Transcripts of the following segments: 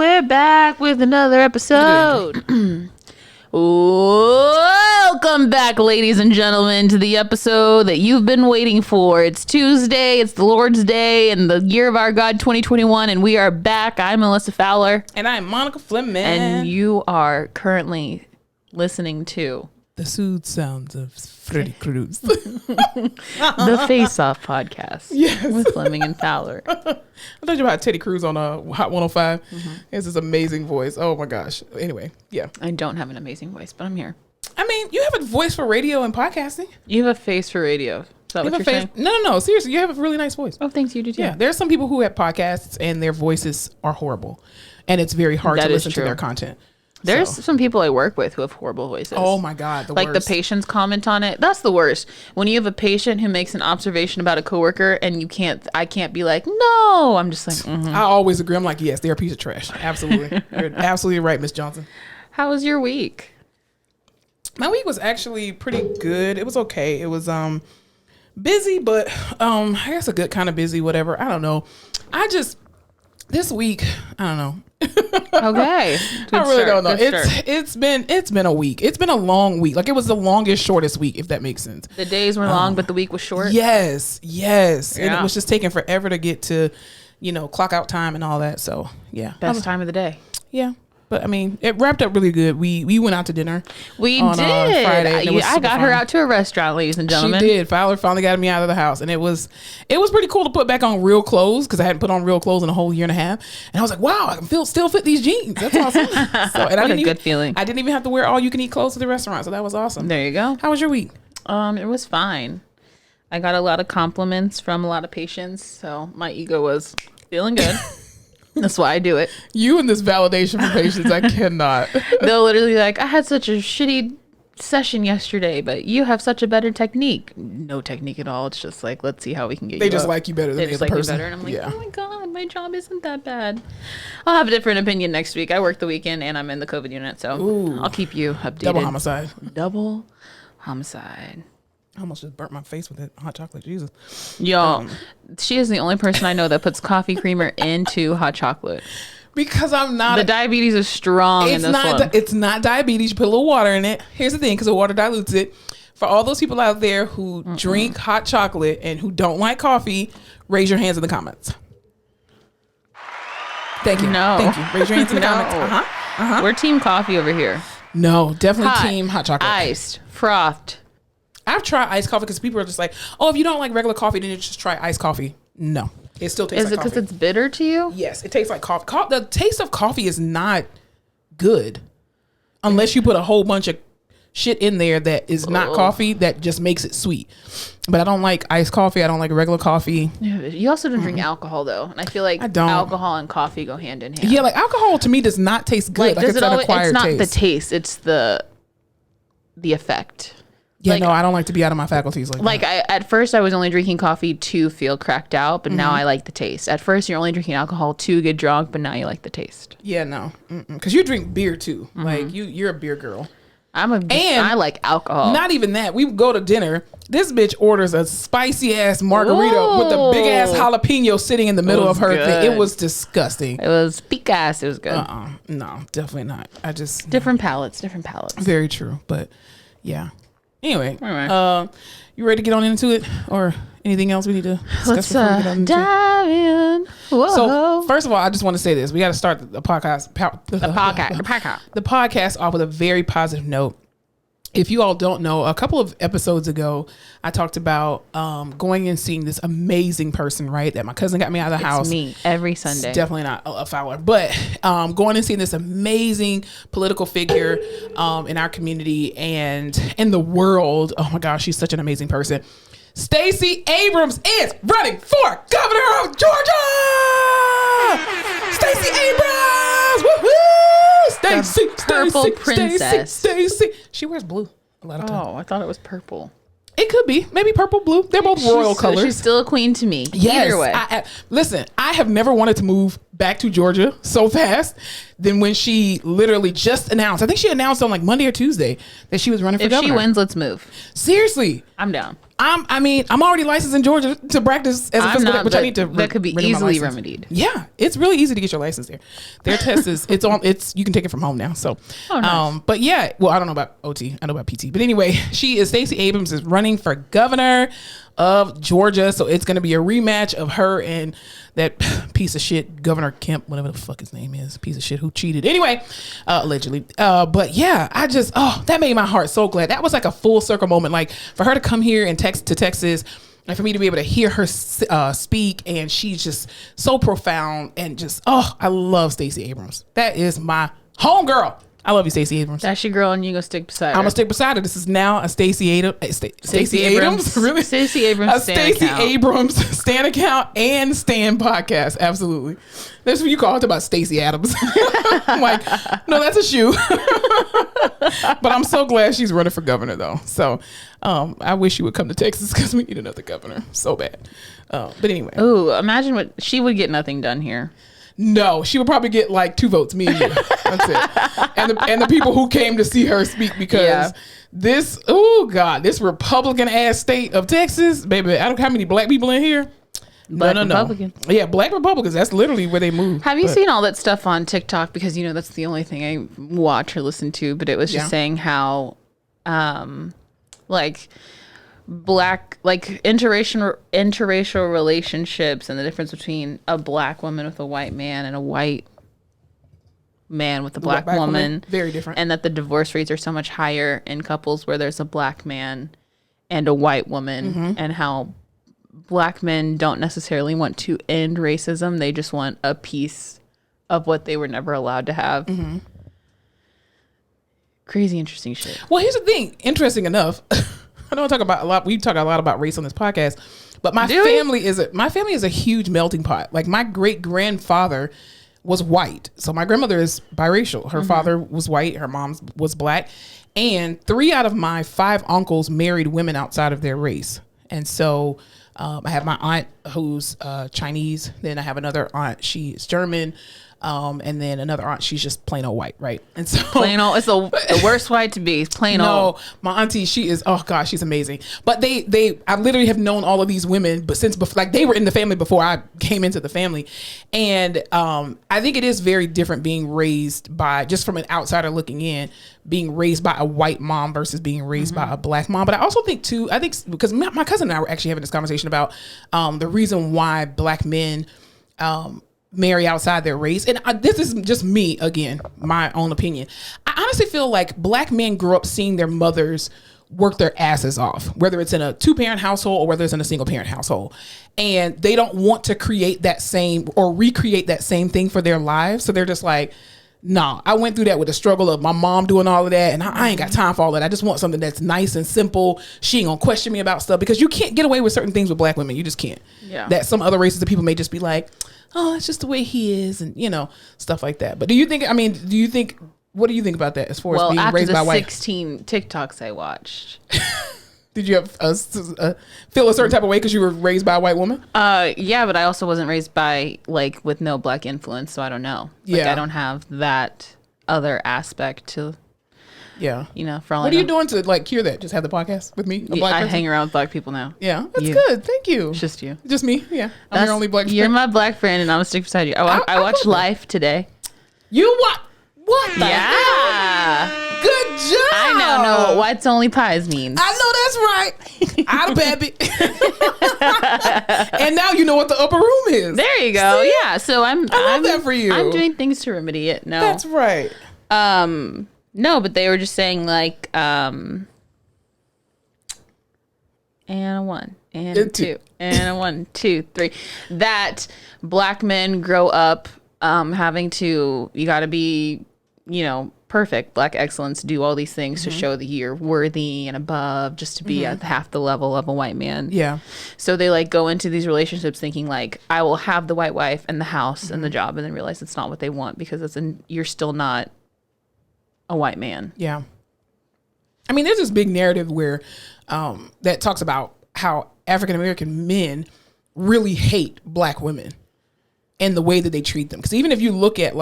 we're back with another episode. Welcome back, ladies and gentlemen, to the episode that you've been waiting for. It's Tuesday, it's the Lord's Day, and the year of our God 2021, and we are back. I'm Melissa Fowler. And I'm Monica Fleming. And you are currently listening to the soothe sounds of Freddy Cruz. the Face Off podcast. Yes. With Fleming and Fowler. I told you about Teddy Cruz on Hot 105. He has this amazing voice. Oh my gosh. Anyway, yeah. I don't have an amazing voice, but I'm here. I mean, you have a voice for radio and podcasting. You have a face for radio. Is that what you're saying? No. Seriously, you have a really nice voice. Oh, thanks. You do too. Yeah. There are some people who have podcasts and their voices are horrible. And it's very hard to listen to their content. There's some people I work with who have horrible voices. Oh my God, the worst. The patients comment on it. That's the worst. When you have a patient who makes an observation about a coworker and I can't be like, no. I'm just like, I always agree. I'm like, yes, they're a piece of trash. Absolutely. You're absolutely right, Miss Johnson. How was your week? My week was actually pretty good. It was okay. It was busy, but I guess a good kind of busy, whatever. I don't know. This week, I don't know. Okay. I really don't know. It's been a week. It's been a long week. Like, it was the longest, shortest week, if that makes sense. The days were long, but the week was short. Yes. Yeah. And it was just taking forever to get to, clock out time and all that. So yeah. Best time of the day. Yeah. But I mean, it wrapped up really good. We went out to dinner. We on, did. Friday. I got her out to a restaurant, ladies and gentlemen. She did. Fowler finally got me out of the house, and it was pretty cool to put back on real clothes because I hadn't put on real clothes in a whole year and a half. And I was like, wow, I can still fit these jeans. That's awesome. Good feeling. I didn't even have to wear all you can eat clothes to the restaurant, so that was awesome. There you go. How was your week? It was fine. I got a lot of compliments from a lot of patients, so my ego was feeling good. That's why I do it. You and this validation from patients, I cannot. They'll literally be like, I had such a shitty session yesterday, but you have such a better technique. No technique at all. It's just like, let's see how we can get you. They just like you better than the other person. And I'm like, oh my God, my job isn't that bad. I'll have a different opinion next week. I work the weekend and I'm in the COVID unit, so I'll keep you updated. Double homicide. I almost just burnt my face with that hot chocolate. Jesus. Yo, she is the only person I know that puts coffee creamer into hot chocolate. Because I'm not. The diabetes is strong in this one. It's not diabetes. You put a little water in it. Here's the thing, because the water dilutes it. For all those people out there who drink hot chocolate and who don't like coffee, raise your hands in the comments. Thank you. No. Thank you. Raise your hands in the comments. We're team coffee over here. No, definitely team hot chocolate. Iced, frothed. I've tried iced coffee because people are just like, oh, if you don't like regular coffee, then you just try iced coffee. No, it still tastes like coffee. Is it because it's bitter to you? Yes, it tastes like coffee. The taste of coffee is not good unless you put a whole bunch of shit in there that is not coffee that just makes it sweet. But I don't like iced coffee. I don't like regular coffee. You also don't drink alcohol, though. And I feel like alcohol and coffee go hand in hand. Yeah, like alcohol to me does not taste good. Like it's an acquired taste. It's not the taste. It's the effect. Yeah, no, I don't like to be out of my faculties like that. At first I was only drinking coffee to feel cracked out, but now I like the taste. At first you're only drinking alcohol to get drunk, but now you like the taste. Yeah, no. Because you drink beer too. Like you're a beer girl. I like alcohol. Not even that. We go to dinner. This bitch orders a spicy ass margarita with a big ass jalapeno sitting in the middle of her thing. It was disgusting. It was peak-ass. It was good. No, definitely not. Different palates. Very true. But yeah. Anyway, you ready to get on into it, or anything else we need to discuss? Let's dive in. Whoa. So first of all, I just want to say this: we got to start the podcast off with a very positive note. If you all don't know, a couple of episodes ago, I talked about going and seeing this amazing person, right? That my cousin got me out of the house. It's me every Sunday. It's definitely not a Fowler, but going and seeing this amazing political figure in our community and in the world. Oh my gosh, she's such an amazing person. Stacey Abrams is running for governor of Georgia. Stacey Abrams, woohoo! Stacey. She wears blue a lot of times. Oh, I thought it was purple. It could be. Maybe purple, blue. They're both royal colors. She's still a queen to me. Yes. Either way. Listen, I have never wanted to move back to Georgia so fast than when she literally just announced. I think she announced on like Monday or Tuesday that she was running for governor. If she wins, let's move. Seriously. I'm down. I'm already licensed in Georgia to practice as a physical therapist, which I need to. That could be easily remedied. Yeah, it's really easy to get your license there. Their test is you can take it from home now. So, nice. But yeah, well, I don't know about OT. I know about PT. But anyway, Stacey Abrams is running for governor of Georgia, so it's going to be a rematch of her and that piece of shit Governor Kemp, whatever the fuck his name is, piece of shit who cheated. Anyway, allegedly. But yeah, that made my heart so glad. That was like a full circle moment. Like for her to come here and to Texas, and for me to be able to hear her speak, and she's just so profound and just I love Stacey Abrams. That is my homegirl. I love you, Stacey Abrams. That's your girl, and you gonna stick beside her. I'm gonna stick beside her. This is now a Stacey Abrams, really? Stacey Abrams, a Stacey Abrams Stan account and Stan podcast. Absolutely. That's what you call it, about Stacey Adams. I'm like, no, that's a shoe. But I'm so glad she's running for governor, though. So I wish she would come to Texas because we need another governor so bad. But anyway. Oh, imagine what she would get. Nothing done here. No, she would probably get like 2 votes, me and you. That's it. And the people who came to see her speak, because this Republican ass state of Texas, baby, I don't know how many black people in here. Black Republicans. Yeah, black Republicans. That's literally where they move. Have you seen all that stuff on TikTok? Because, that's the only thing I watch or listen to. But it was just saying how, interracial relationships and the difference between a black woman with a white man and a white man with a black woman. Very different. And that the divorce rates are so much higher in couples where there's a black man and a white woman, and how black men don't necessarily want to end racism. They just want a piece of what they were never allowed to have. Crazy interesting shit. Well, here's the thing. Interesting enough, I don't talk about a lot. We talk a lot about race on this podcast, but my family is a huge melting pot. Like my great grandfather was white, so my grandmother is biracial. Her father was white, her mom was black, and 3 out of my 5 uncles married women outside of their race. And so I have my aunt who's Chinese. Then I have another aunt. She's German. And then another aunt, she's just plain old white, right? And so plain old, it's the worst white to be. It's plain old. No, my auntie, she is, oh gosh, she's amazing. But I literally have known all of these women, but since before, like they were in the family before I came into the family. And I think it is very different being raised by, just from an outsider looking in, being raised by a white mom versus being raised by a black mom. But I also think too, because my cousin and I were actually having this conversation about the reason why black men marry outside their race. And this is just me, again, my own opinion. I honestly feel like black men grow up seeing their mothers work their asses off, whether it's in a 2-parent household or whether it's in a single parent household. And they don't want to create that same or recreate that same thing for their lives. So they're just like, nah, I went through that with the struggle of my mom doing all of that, and I ain't got time for all that. I just want something that's nice and simple. She ain't gonna question me about stuff, because you can't get away with certain things with black women. You just can't. Yeah. That some other races of people may just be like, oh, that's just the way he is, and stuff like that. But what do you think about that as far as being raised by white? After the 16 TikToks I watched. Did you have feel a certain type of way because you were raised by a white woman? Yeah, but I also wasn't raised by, with no black influence, so I don't know. I don't have that other aspect to, for all What are you doing to, cure that? Just have the podcast with me? I hang around with black people now. Yeah, that's good. Thank you. It's just you. Just me? Yeah. I'm your only black friend. You're my black friend, and I'm going to stick beside you. I watched Life today. You what? What the hell? Good job. I now know what whites only pies means. I know that's right. Out of baby. And now you know what the upper room is. There you go. See? Yeah. So I love that for you. I'm doing things to remedy it. No. That's right. No, but they were just saying and a 1 and a 2 and a 1, 2, 3. That black men grow up having to, you got to be, perfect, black excellence, do all these things to show that you're worthy and above, just to be at half the level of a white man. Yeah. So they go into these relationships thinking I will have the white wife and the house and the job, and then realize it's not what they want, because you're still not a white man. Yeah. I mean, there's this big narrative where that talks about how African American men really hate black women and the way that they treat them. Because even if you look at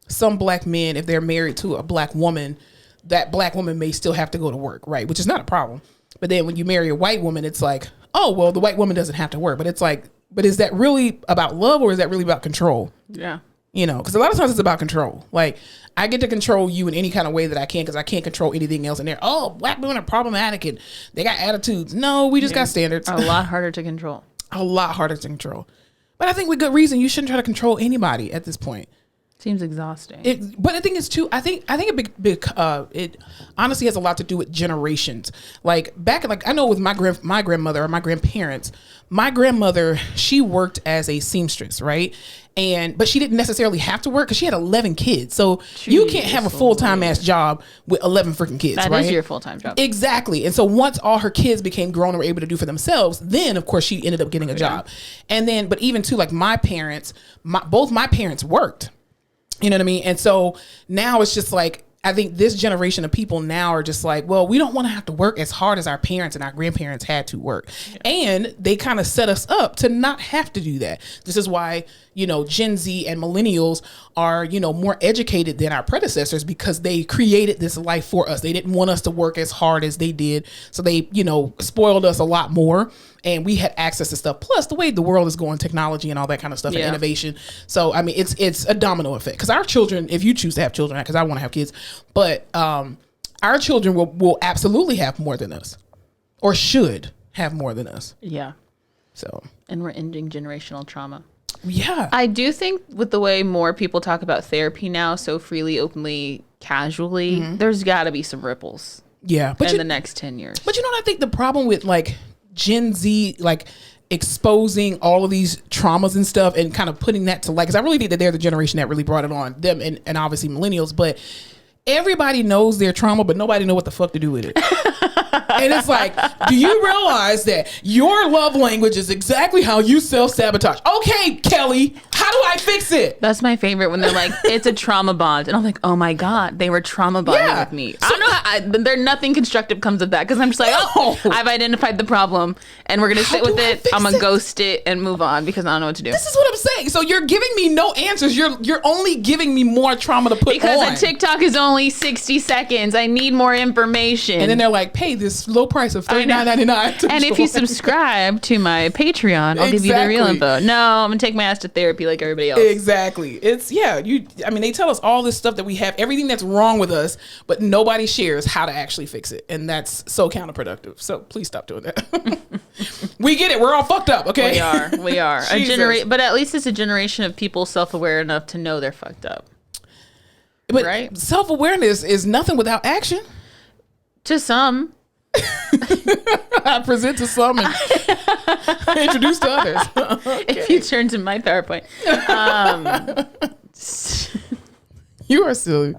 some black men, if they're married to a black woman, that black woman may still have to go to work, right? Which is not a problem. But then when you marry a white woman, it's like, oh, well, the white woman doesn't have to work. But it's like, but is that really about love or is that really about control? Yeah. You know, because a lot of times it's about control. Like, I get to control you in any kind of way that I can because I can't control anything else in there. Oh, black women are problematic and they got attitudes. No, we just got standards. A lot harder to control. A lot harder to control. But I think with good reason, you shouldn't try to control anybody at this point. Seems exhausting. But the thing is too, I think a big it honestly has a lot to do with generations. Like back, like I know with my grandmother or my grandparents, my grandmother, she worked as a seamstress, right? But she didn't necessarily have to work because she had 11 kids. So you can't have a full-time ass job with 11 freaking kids, right? That is your full-time job. Exactly. And so once all her kids became grown and were able to do for themselves, then of course she ended up getting a job. And then, but even too, like my parents, both my parents worked. You know what I mean? And so now it's just like, I think this generation of people now are just like, well, we don't want to have to work as hard as our parents and our grandparents had to work. Yeah. And they kind of set us up to not have to do that. This is why, you know, Gen Z and millennials are, you know, more educated than our predecessors because they created this life for us. They didn't want us to work as hard as they did. So they, you know, spoiled us a lot more. And we had access to stuff. Plus, the way the world is going, technology and all that kind of stuff and innovation. So, I mean, it's a domino effect. Because our children, if you choose to have children, because I want to have kids, but our children will absolutely have more than us. Or should have more than us. Yeah. So. And we're ending generational trauma. Yeah. I do think with the way more people talk about therapy now so freely, openly, casually, there's got to be some ripples. Yeah. But in the next 10 years. But you know what I think the problem with like Gen Z, like exposing all of these traumas and stuff and kind of putting that to light, because I really think that they're the generation that really brought it on, them and obviously millennials, but everybody knows their trauma, but nobody know what the fuck to do with it. And it's like, do you realize that your love language is exactly how you self-sabotage? Okay, Kelly, how do I fix it? That's my favorite when they're like, it's a trauma bond. And I'm like, oh my God, they were trauma bonding with me. I don't know. Nothing constructive comes of that because I'm just like, oh, I've identified the problem and we're going to sit with it. I'm going to ghost it and move on because I don't know what to do. This is what I'm saying. So you're giving me no answers. You're only giving me more trauma to put because on. a TikTok is only 60 seconds. I need more information. And then they're like, pay this low price of $39.99. And if you subscribe to my Patreon, I'll give you the real info. No, I'm going to take my ass to therapy like everybody else. Exactly. It's, I mean, they tell us all this stuff that we have, everything that's wrong with us, but nobody shares how to actually fix it. And that's so counterproductive. So please stop doing that. We get it. We're all fucked up. Okay. We are. But at least it's a generation of people self-aware enough to know they're fucked up. But right? Self-awareness is nothing without action. To some. I present to some and introduce to others. Okay. If you turn to my PowerPoint. You are silly.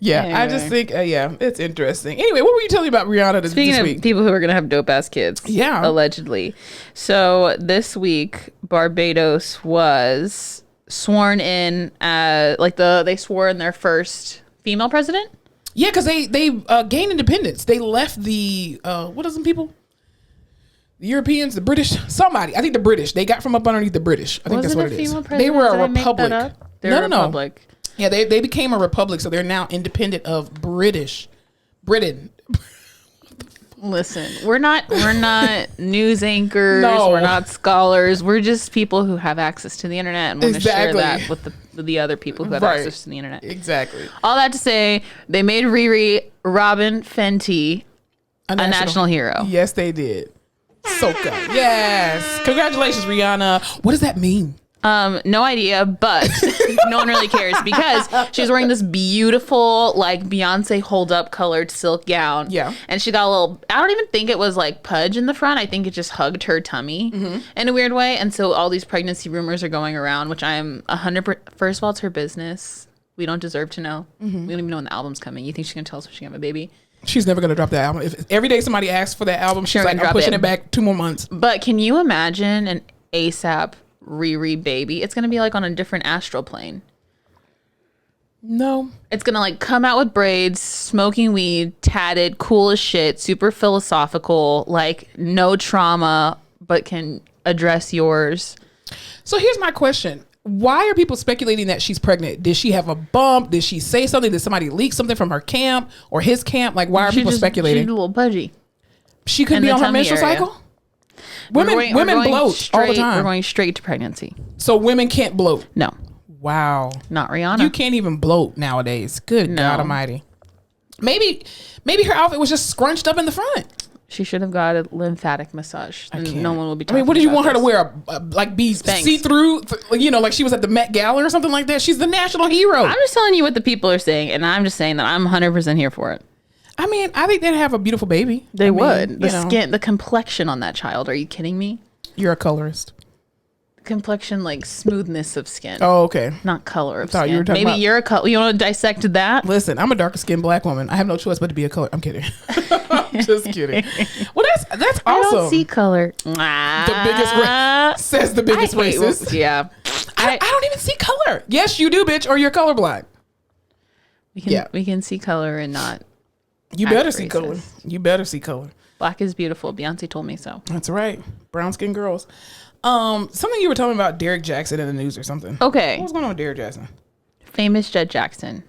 Yeah, anyway. I just think, it's interesting. Anyway, what were you telling me about Rhianna this week? Speaking of people who are going to have dope-ass kids. Yeah. Allegedly. So this week, Barbados was sworn in as, they swore in their first female president? Yeah, because they gained independence. They left the, what are some people? The Europeans, the British, somebody. I think the British. They got from up underneath the British. I think that's what it is. They were a republic. They're a republic. Yeah, they became a republic, so they're now independent of Britain. Listen, we're not news anchors. No. We're not scholars. We're just people who have access to the internet and want to share that with the other people who have access to the internet. Exactly. All that to say, they made Riri Robin Fenty a national hero. Yes, they did. Soca. Yes. Congratulations, Rhianna. What does that mean? No idea, but no one really cares because she's wearing this beautiful, like Beyonce hold up colored silk gown. Yeah. And she got a little, I don't even think it was like pudge in the front. I think it just hugged her tummy in a weird way. And so all these pregnancy rumors are going around, which I'm 100%. First of all, it's her business. We don't deserve to know. We don't even know when the album's coming. You think she's going to tell us when she's going to have a baby? She's never going to drop that album. If every day somebody asks for that album, she's like, I'm pushing it back 2 more months. But can you imagine an ASAP Riri baby? It's gonna be like on a different astral plane. No, it's gonna like come out with braids, smoking weed, tatted, cool as shit, super philosophical, like no trauma, but can address yours. So here's my question: why are people speculating that she's pregnant? Did she have a bump? Did she say something? Did somebody leak something from her camp or his camp? Like, why are people speculating? She's a little pudgy. She could be on her menstrual cycle. Women bloat all the time. We're going straight to pregnancy. So women can't bloat. No. Wow. Not Rhianna. You can't even bloat nowadays. Good God Almighty. Maybe her outfit was just scrunched up in the front. She should have got a lymphatic massage. And no one will be talking. I mean, what did you want her to wear? Like be see-through? Like she was at the Met Gala or something like that? She's the national hero. I'm just telling you what the people are saying, and I'm just saying that I'm 100% here for it. I mean, I think they'd have a beautiful baby. They would. The skin, the complexion on that child. Are you kidding me? You're a colorist. Complexion, like smoothness of skin. Oh, okay. Not color of skin. You were talking Maybe about... you're a color. You want to dissect that? Listen, I'm a darker skinned black woman. I have no choice but to be a color. I'm kidding. I'm just kidding. Well, that's awesome. I don't see color. The biggest says the biggest racist. Yeah. I don't even see color. Yes, you do, bitch, or you're colorblind. We can see color and not. You better see color. You better see color. Black is beautiful. Beyonce told me so. That's right. Brown skinned girls. Something you were telling me about Derek Jackson in the news or something. Okay. What's going on with Derek Jackson? Famous Jet Jackson.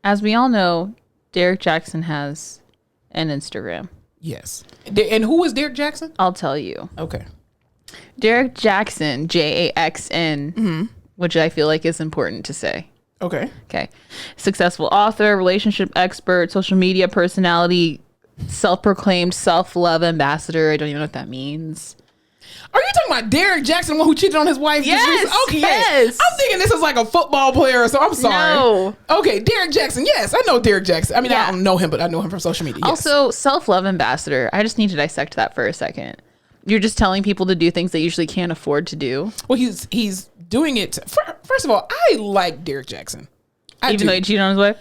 As we all know, Derek Jackson has an Instagram. Yes. And who is Derek Jackson? I'll tell you. Okay. Derek Jackson, Jaxn, which I feel like is important to say. Okay. Successful author, relationship expert, social media personality, self-proclaimed self-love ambassador. I don't even know what that means. Are you talking about Derek Jackson, the one who cheated on his wife? Yes. Okay. Yes. I'm thinking this is like a football player, so I'm sorry. No. Okay, Derek Jackson. Yes, I know Derek Jackson. I mean, I don't know him, but I know him from social media. Yes. Also, self-love ambassador. I just need to dissect that for a second. You're just telling people to do things they usually can't afford to do. Well, he's doing it. First of all, I like Derek Jackson. Even though he cheated on his wife?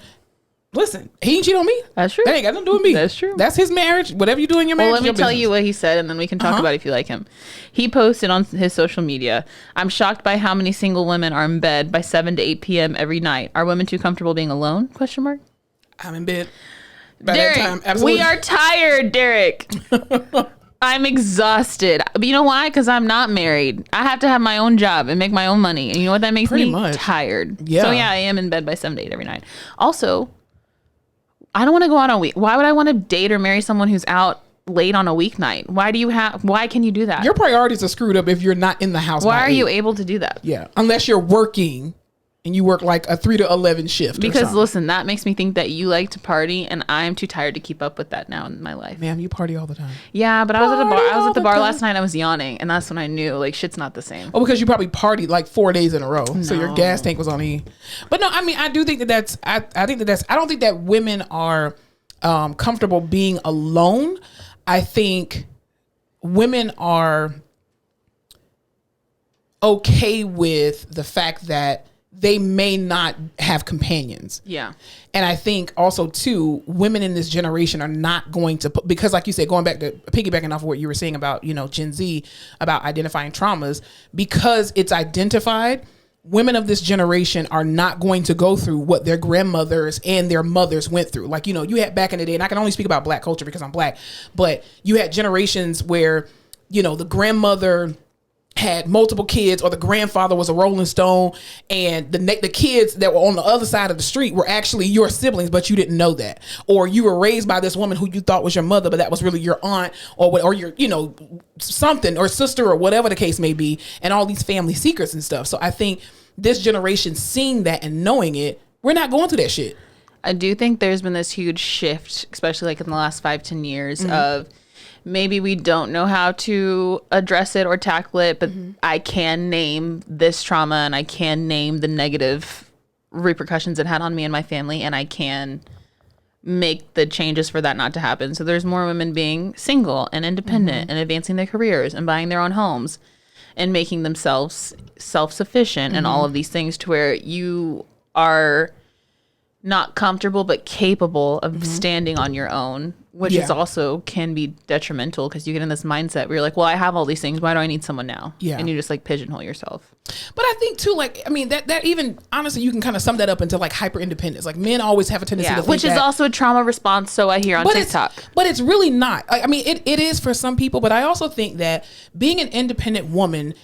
Listen, he ain't cheat on me. That's true. That ain't got nothing to do with me. That's true. That's his marriage. Whatever you do in your marriage. Well, let me tell you what he said, and then we can talk about it if you like him. He posted on his social media, "I'm shocked by how many single women are in bed by 7 to 8 p.m. every night. Are women too comfortable being alone? Question mark. I'm in bed. By Derek, that time, absolutely. We are tired, Derek. I'm exhausted. But you know why? Because I'm not married. I have to have my own job and make my own money. And you know what that makes me? Tired. Yeah. So yeah, I am in bed by 7 to 8 every night. Also, I don't want to go out on a week. Why would I want to date or marry someone who's out late on a weeknight? Why can you do that? Your priorities are screwed up if you're not in the house. Why are you able to do that? Yeah. Unless you're working and you work like a 3 to 11 shift. Because listen, that makes me think that you like to party, and I'm too tired to keep up with that now in my life. Ma'am, you party all the time. Yeah, but I was at the bar last night. I was yawning, and that's when I knew like shit's not the same. Oh, because you probably partied like 4 days in a row, so your gas tank was on E. But no, I mean, I do think that's. I don't think that women are comfortable being alone. I think women are okay with the fact that they may not have companions. Yeah. And I think also too, women in this generation are not going to put, because like you said, going back to piggybacking off of what you were saying about, Gen Z, about identifying traumas, because it's identified, women of this generation are not going to go through what their grandmothers and their mothers went through. Like, you had back in the day, and I can only speak about Black culture because I'm Black, but you had generations where, the grandmother had multiple kids, or the grandfather was a Rolling Stone, and the kids that were on the other side of the street were actually your siblings, but you didn't know that. Or you were raised by this woman who you thought was your mother, but that was really your aunt, or your, something, or sister, or whatever the case may be, and all these family secrets and stuff. So I think this generation seeing that and knowing it, we're not going through that shit. I do think there's been this huge shift, especially like in the last 5-10 years, of maybe we don't know how to address it or tackle it, but I can name this trauma, and I can name the negative repercussions it had on me and my family, and I can make the changes for that not to happen. So there's more women being single and independent and advancing their careers and buying their own homes and making themselves self-sufficient and all of these things, to where you are not comfortable but capable of standing on your own, which is also can be detrimental, because you get in this mindset where you're like, well, I have all these things, why do I need someone now? Yeah. And you just like pigeonhole yourself. But I think too, like, I mean, that even honestly, you can kind of sum that up into like hyper independence. Like, men always have a tendency to think which is also a trauma response, so I hear on TikTok. But it's really not. I mean, it is for some people, but I also think that being an independent woman,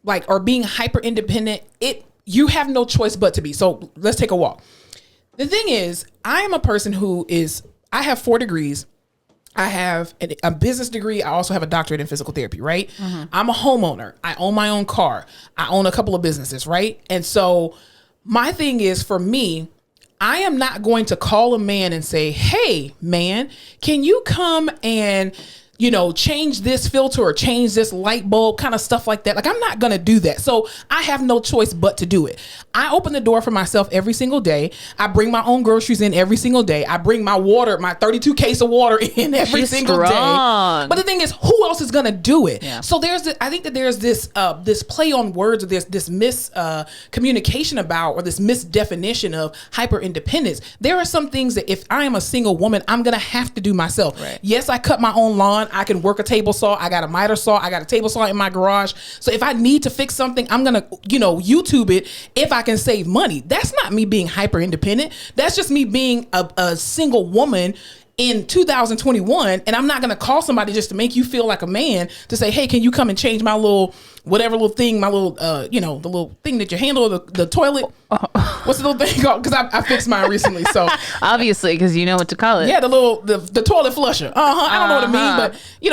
like, or being hyper independent, you have no choice but to be. So let's take a walk. The thing is, I am a person I have 4 degrees. I have a business degree. I also have a doctorate in physical therapy, right? I'm a homeowner. I own my own car. I own a couple of businesses, right? And so my thing is, for me, I am not going to call a man and say, hey, man, can you come and, change this filter or change this light bulb, kind of stuff like that. Like, I'm not going to do that. So I have no choice but to do it. I open the door for myself every single day. I bring my own groceries in every single day. I bring my water, my 32 case of water in every single day. But the thing is, who else is going to do it? Yeah. So I think that there's this play on words, or this miscommunication about, or this misdefinition of hyper independence. There are some things that if I am a single woman, I'm going to have to do myself. Right. Yes, I cut my own lawn. I can work a table saw. I got a miter saw. I got a table saw in my garage. So if I need to fix something, I'm going to, YouTube it if I can save money. That's not me being hyper independent. That's just me being a single woman in 2021. And I'm not going to call somebody just to make you feel like a man to say, hey, can you come and change my little, whatever little thing, my little, the little thing that you handle, the toilet. What's the little thing called? Because I fixed mine recently. So obviously, because you know what to call it. Yeah, the toilet flusher. I don't know what it means,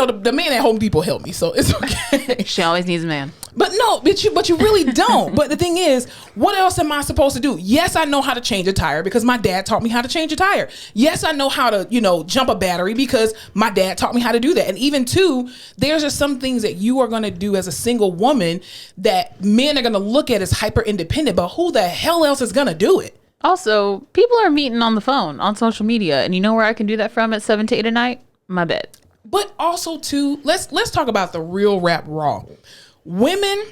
but the man at Home Depot helped me, so it's okay. She always needs a man. But no, but you really don't. But the thing is, what else am I supposed to do? Yes, I know how to change a tire because my dad taught me how to change a tire. Yes, I know how to, jump a battery because my dad taught me how to do that. And even too, there's just some things that you are going to do as a single woman that men are going to look at as hyper independent, but who the hell else is going to do it? Also, people are meeting on the phone, on social media, and you know where I can do that from at 7 to 8 at night? My bed. But also too, let's talk about the real rap raw. Women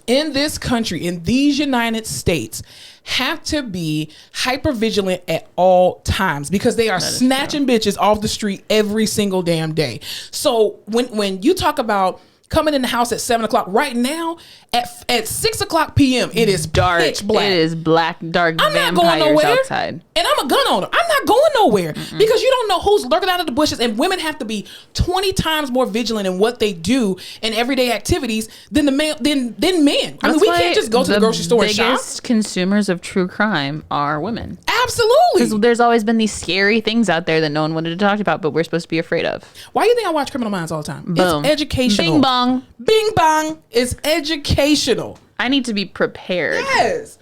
in this country, in these United States, have to be hyper vigilant at all times because they are snatching bitches off the street every single damn day. So when you talk about coming in the house at 7 o'clock right now, at 6 o'clock p.m., it is dark, pitch black. It is black, dark I'm vampires not going nowhere. Outside. And I'm a gun owner. I'm not going nowhere because you don't know who's lurking out of the bushes. And women have to be 20 times more vigilant in what they do in everyday activities than men. I mean, we can't just go to the grocery store and shop. The biggest consumers of true crime are women. Absolutely. Because there's always been these scary things out there that no one wanted to talk about, but we're supposed to be afraid of. Why do you think I watch Criminal Minds all the time? Boom. It's educational. Bing bong. Bing bong. It's educational. I need to be prepared. Yes.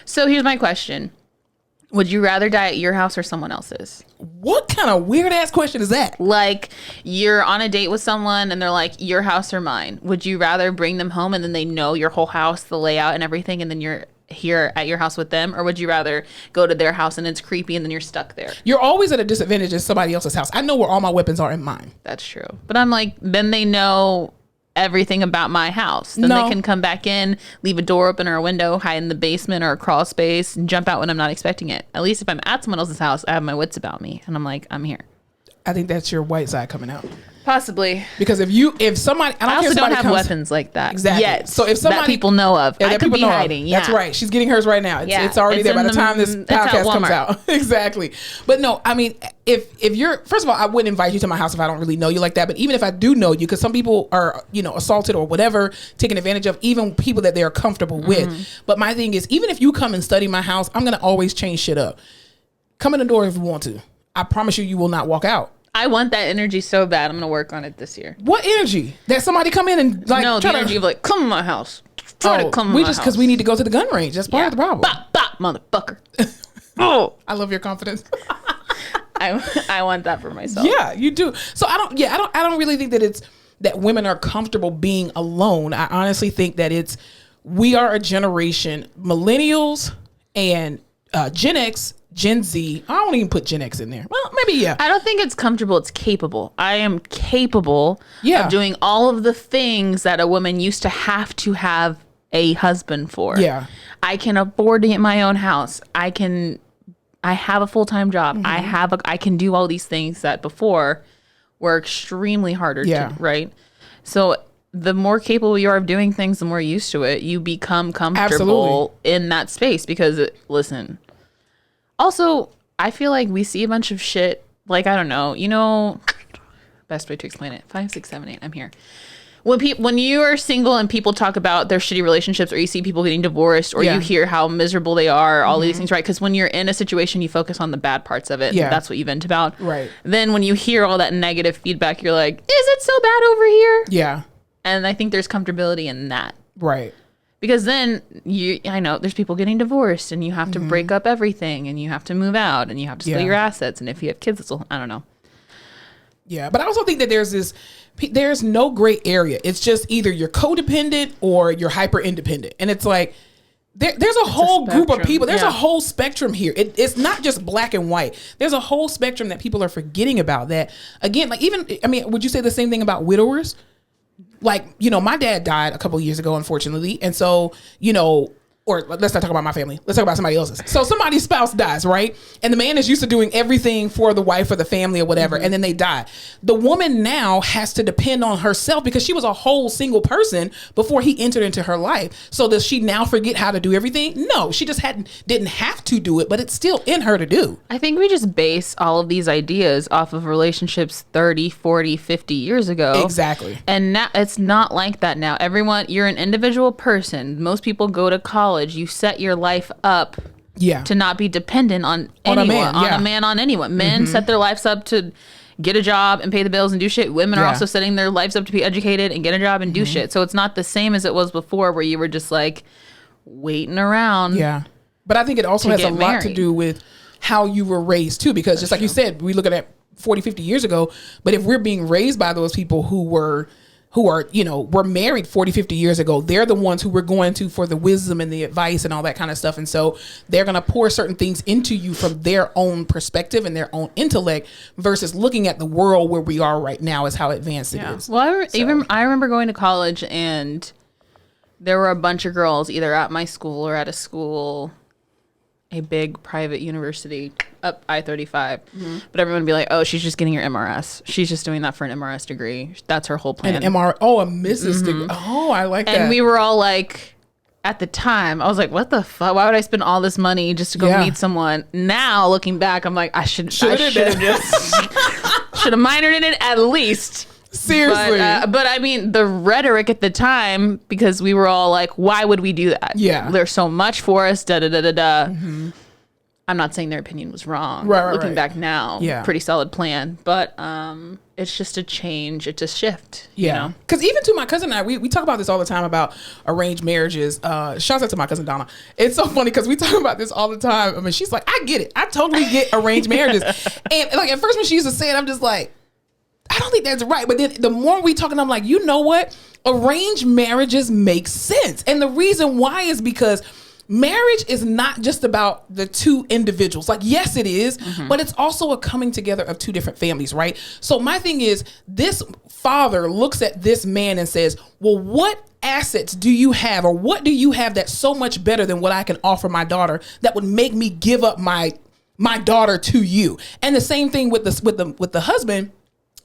So here's my question. Would you rather die at your house or someone else's? What kind of weird ass question is that? Like, you're on a date with someone and they're like, your house or mine? Would you rather bring them home and then they know your whole house, the layout and everything, and then you're here at your house with them? Or would you rather go to their house and it's creepy and then you're stuck there? You're always at a disadvantage in somebody else's house. I know where all my weapons are in mine. That's true. But I'm like, then they know everything about my house. Then they can come back in, leave a door open or a window, hide in the basement or a crawl space, and jump out when I'm not expecting it. At least if I'm at someone else's house, I have my wits about me. And I'm like, I'm here. I think that's your white side coming out. Possibly. Because if somebody, I also don't have weapons like that exactly yet. So if somebody, that people know of, I could be hiding. That's right. She's getting hers right now. It's already there by the time this podcast comes out. Exactly. But no, I mean, if you're, first of all, I wouldn't invite you to my house if I don't really know you like that. But even if I do know you, because some people are, assaulted or whatever, taken advantage of, even people that they are comfortable with. But my thing is, even if you come and study my house, I'm going to always change shit up. Come in the door if you want to. I promise you will not walk out. I want that energy so bad. I'm going to work on it this year. What energy? That somebody come in and like... No, the energy of like, come to my house. Try to come to my house. Because we need to go to the gun range. That's part of the problem. Bop, bop, motherfucker. Oh. I love your confidence. I want that for myself. Yeah, you do. So I don't really think that women are comfortable being alone. I honestly think that we are a generation, millennials and Gen X, Gen Z. I don't even put Gen X in there. Well, maybe, yeah. I don't think it's comfortable. It's capable. I am capable of doing all of the things that a woman used to have a husband for. Yeah. I can afford to get my own house. I have a full-time job. I can do all these things that before were extremely harder to, right? So the more capable you are of doing things, the more used to it, you become comfortable in that space because, listen... Also, I feel like we see a bunch of shit, like, I don't know, best way to explain it, 5, 6, 7, 8, I'm here. when you are single and people talk about their shitty relationships, or you see people getting divorced, or you hear how miserable they are, all these things, right? Because when you're in a situation, you focus on the bad parts of it. Yeah. That's what you vent about. Right. Then when you hear all that negative feedback, you're like, is it so bad over here? Yeah. And I think there's comfortability in that. Right. Because then I know there's people getting divorced, and you have to break up everything, and you have to move out, and you have to split your assets. And if you have kids, I don't know. Yeah. But I also think that there's no gray area. It's just either you're codependent or you're hyper independent. And it's like, there's a whole group of people. There's a whole spectrum here. It's not just black and white. There's a whole spectrum that people are forgetting about that. Again, like would you say the same thing about widowers? Like, my dad died a couple of years ago, unfortunately. And so, or let's not talk about my family. Let's talk about somebody else's. So somebody's spouse dies, right? And the man is used to doing everything for the wife or the family or whatever. And then they die. The woman now has to depend on herself because she was a whole single person before he entered into her life. So does she now forget how to do everything? No, she just didn't have to do it, but it's still in her to do. I think we just base all of these ideas off of relationships 30, 40, 50 years ago. Exactly. And now it's not like that now. You're an individual person. Most people go to college. You set your life up to not be dependent on anyone, on anyone. Men set their lives up to get a job and pay the bills and do shit. Women are also setting their lives up to be educated and get a job and do shit. So it's not the same as it was before, where you were just like waiting around. Yeah. But I think it also has a lot to do with how you were raised too, because just like you said, we look at 40, 50 years ago, but if we're being raised by those people who were married 40, 50 years ago, they're the ones who we're going to for the wisdom and the advice and all that kind of stuff. And so they're going to pour certain things into you from their own perspective and their own intellect versus looking at the world where we are right now as how advanced it is. Well, I remember going to college, and there were a bunch of girls either at my school or at a big private university up I-35. But everyone would be like, oh, she's just getting her MRS. She's just doing that for an MRS degree. That's her whole plan. A Mrs. degree. Oh, I like that. And we were all like, at the time, I was like, what the fuck? Why would I spend all this money just to go meet someone? Now, looking back, I'm like, I should have minored in it at least. Seriously. But I mean, the rhetoric at the time, because we were all like, why would we do that? Yeah. There's so much for us, da-da-da-da-da. I'm not saying their opinion was wrong. Looking back now, pretty solid plan. But it's just a change. It's a shift. Yeah. Because even to my cousin and I, we talk about this all the time about arranged marriages. Shouts out to my cousin Donna. It's so funny because we talk about this all the time. I mean, she's like, I get it. I totally get arranged marriages. And like at first when she used to say it, I'm just like, I don't think that's right. But then the more we talk, and I'm like, you know what? Arranged marriages make sense. And the reason why is because marriage is not just about the two individuals. Like, yes, it is, but it's also a coming together of two different families, right? So my thing is, this father looks at this man and says, well, what assets do you have, or what do you have that's so much better than what I can offer my daughter that would make me give up my daughter to you? And the same thing with the husband.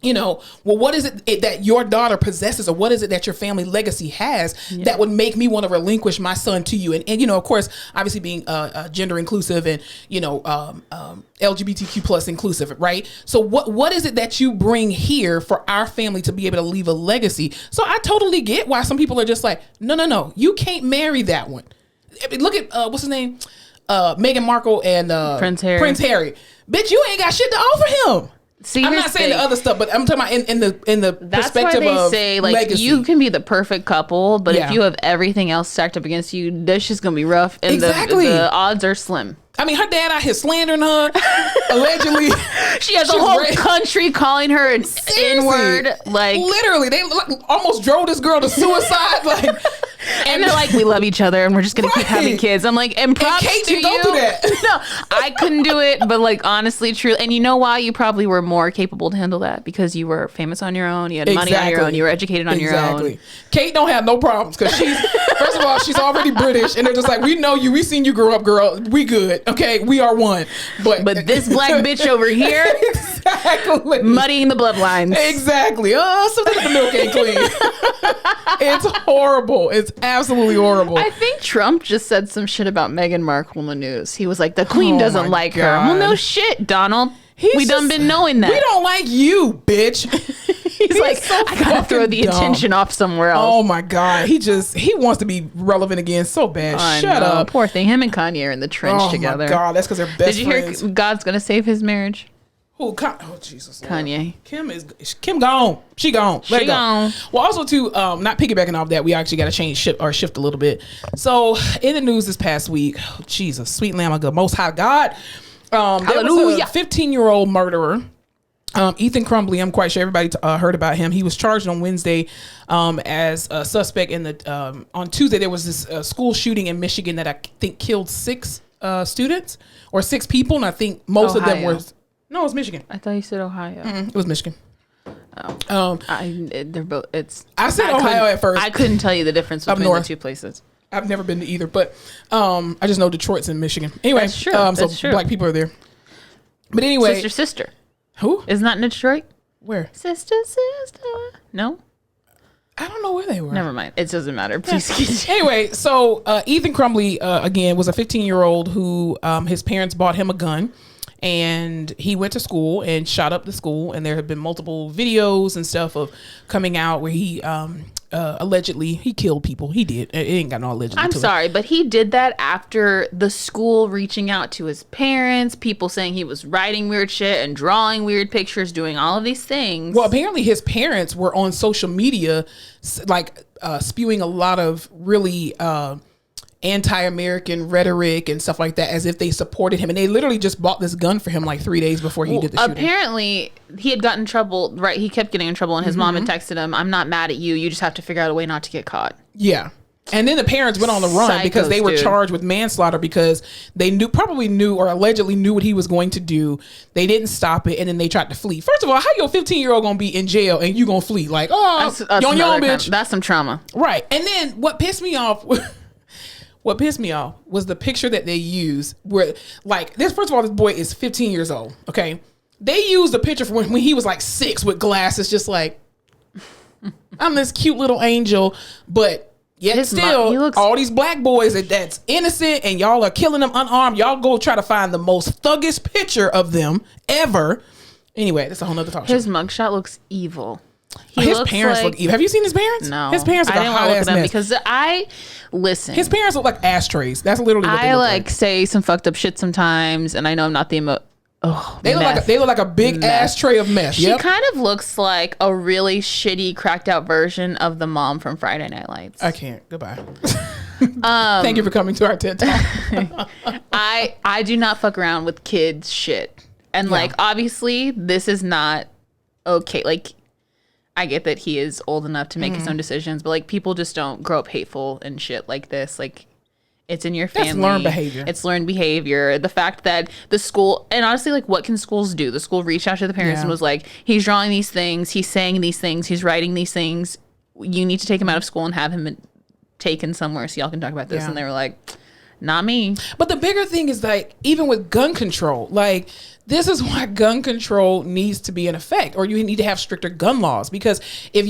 Well, what is it that your daughter possesses, or what is it that your family legacy has that would make me want to relinquish my son to you? And of course, obviously being gender inclusive and, LGBTQ plus inclusive, right? So what is it that you bring here for our family to be able to leave a legacy? So I totally get why some people are just like, no, you can't marry that one. Look at, what's his name? Meghan Markle and Prince Harry. Bitch, you ain't got shit to offer him. See, I'm not saying the other stuff, but I'm talking about in the that's perspective why they of say, like, legacy. You can be the perfect couple, but if you have everything else stacked up against you, that's just gonna be rough, and the odds are slim. I mean, her dad out here slandering her, allegedly. She has a whole country calling her an N-word. Like, literally, they almost drove this girl to suicide. Like, and they're like, we love each other, and we're just gonna keep having kids. I'm like, and props Kate to didn't go you. through that. No, I couldn't do it, but like, honestly, true. And you know why? You probably were more capable to handle that because you were famous on your own, you had money on your own, you were educated on your own. Kate don't have no problems because she's first of all, she's already British, and they're just like, we know you, we seen you grow up, girl. We good. Okay, we are one. But this black bitch over here, exactly, muddying the bloodlines. Exactly. Oh, something the milk ain't clean. It's horrible. It's absolutely horrible. I think Trump just said some shit about Meghan Markle in the news. He was like, the queen doesn't like her. Well, no shit, Donald. We done been knowing that. We don't like you, bitch. He's He's like, so I gotta throw the attention off somewhere else. Oh my God. He wants to be relevant again so bad. Shut up. Poor thing. Him and Kanye are in the trench together. Oh my God. That's because they're best friends. Did you hear God's gonna save his marriage? Who? Oh Jesus. Lord. Kanye. Kim gone. She gone. Let she gone. Well, also too, not piggybacking off that, we actually got to shift a little bit. So in the news this past week, Jesus, sweet Lamb of God, Most High God, there was a 15-year-old murderer. Ethan Crumley, I'm quite sure everybody heard about him. He was charged on Wednesday as a suspect in the. On Tuesday, there was this school shooting in Michigan that I think killed 6 students or 6 people, and I think most of them were. No, it was Michigan. I thought you said Ohio. It was Michigan. Oh. They're both. I said Ohio at first. I couldn't tell you the difference between the 2 places. I've never been to either, but I just know Detroit's in Michigan. Anyway, that's true. That's true. Black people are there. But anyway, sister. Who? Isn't that in Detroit? Where? Sister. No. I don't know where they were. Never mind. It doesn't matter. Please. Anyway, so Ethan Crumley again was a 15-year-old who his parents bought him a gun. And he went to school and shot up the school, and there have been multiple videos and stuff of coming out where he allegedly he killed people. He did. It ain't got no allegedly. I'm sorry, but he did that after the school reaching out to his parents, people saying he was writing weird shit and drawing weird pictures, doing all of these things. Well, apparently his parents were on social media, like spewing a lot of really anti-American rhetoric and stuff like that, as if they supported him, and they literally just bought this gun for him like 3 days before he did the shooting. Apparently he had gotten in trouble, right? He kept getting in trouble, and his mom had texted him, "I'm not mad at you, you just have to figure out a way not to get caught." Yeah. And then the parents went on the run because they were charged with manslaughter because they probably knew or allegedly knew what he was going to do. They didn't stop it, and then they tried to flee. First of all, how your 15-year-old gonna be in jail and you gonna flee? Like, that's you on your own, bitch. That's some trauma. Right. And then what pissed me off was the picture that they used where, like, this, first of all, this boy is 15 years old, okay? They used a picture from when he was like 6 with glasses, just like, I'm this cute little angel, but yet still, all these black boys that's innocent and y'all are killing them unarmed. Y'all go try to find the most thuggish picture of them ever. Anyway, that's a whole nother talk. His mugshot looks evil. His parents look evil. Have you seen his parents? No. His parents look I didn't want to look at them because listen. His parents look like ashtrays. That's literally what they look like. Say some fucked up shit sometimes, and I know I'm not the they look like a big ashtray of mess. She kind of looks like a really shitty, cracked out version of the mom from Friday Night Lights. I can't. Goodbye. Thank you for coming to our TED Talk. I do not fuck around with kids shit, and like obviously this is not okay. Like, I get that he is old enough to make his own decisions, but like people just don't grow up hateful and shit like this. Like, it's in your family. That's learned behavior. It's learned behavior. The fact that the school, and honestly, like, what can schools do? The school reached out to the parents and was like, he's drawing these things, he's saying these things, he's writing these things. You need to take him out of school and have him taken somewhere so y'all can talk about this. And they were like, not me. But the bigger thing is, like, even with gun control, like, this is why gun control needs to be in effect, or you need to have stricter gun laws. Because if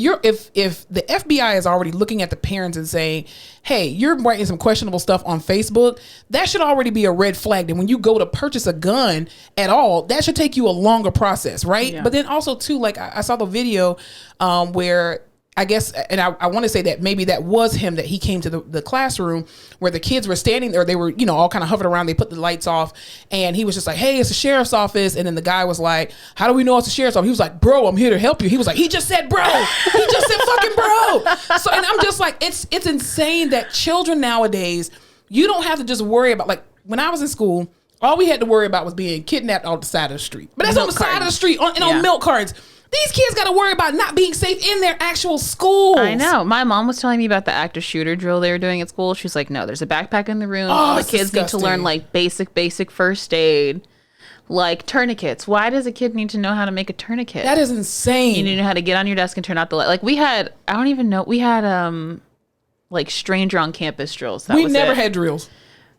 the FBI is already looking at the parents and saying, hey, you're writing some questionable stuff on Facebook, that should already be a red flag. And when you go to purchase a gun at all, that should take you a longer process, right? Yeah. But then also too, like, I saw the video where I guess, and I want to say that maybe that was him, that he came to the classroom where the kids were standing there. They were, all kind of hovered around. They put the lights off, and he was just like, hey, it's the sheriff's office. And then the guy was like, how do we know it's the sheriff's office? He was like, bro, I'm here to help you. He was like, he just said, bro. He just said fucking bro. So, and I'm just like, it's insane that children nowadays, you don't have to just worry about, like, when I was in school, all we had to worry about was being kidnapped on the side of the street. But that's on the side of the street, on milk cartons. These kids got to worry about not being safe in their actual schools. I know. My mom was telling me about the active shooter drill they were doing at school. She's like, no, there's a backpack in the room. All the kids need to learn like basic first aid, like tourniquets. Why does a kid need to know how to make a tourniquet? That is insane. You need to know how to get on your desk and turn out the light. Like we had like stranger on campus drills. We never had drills.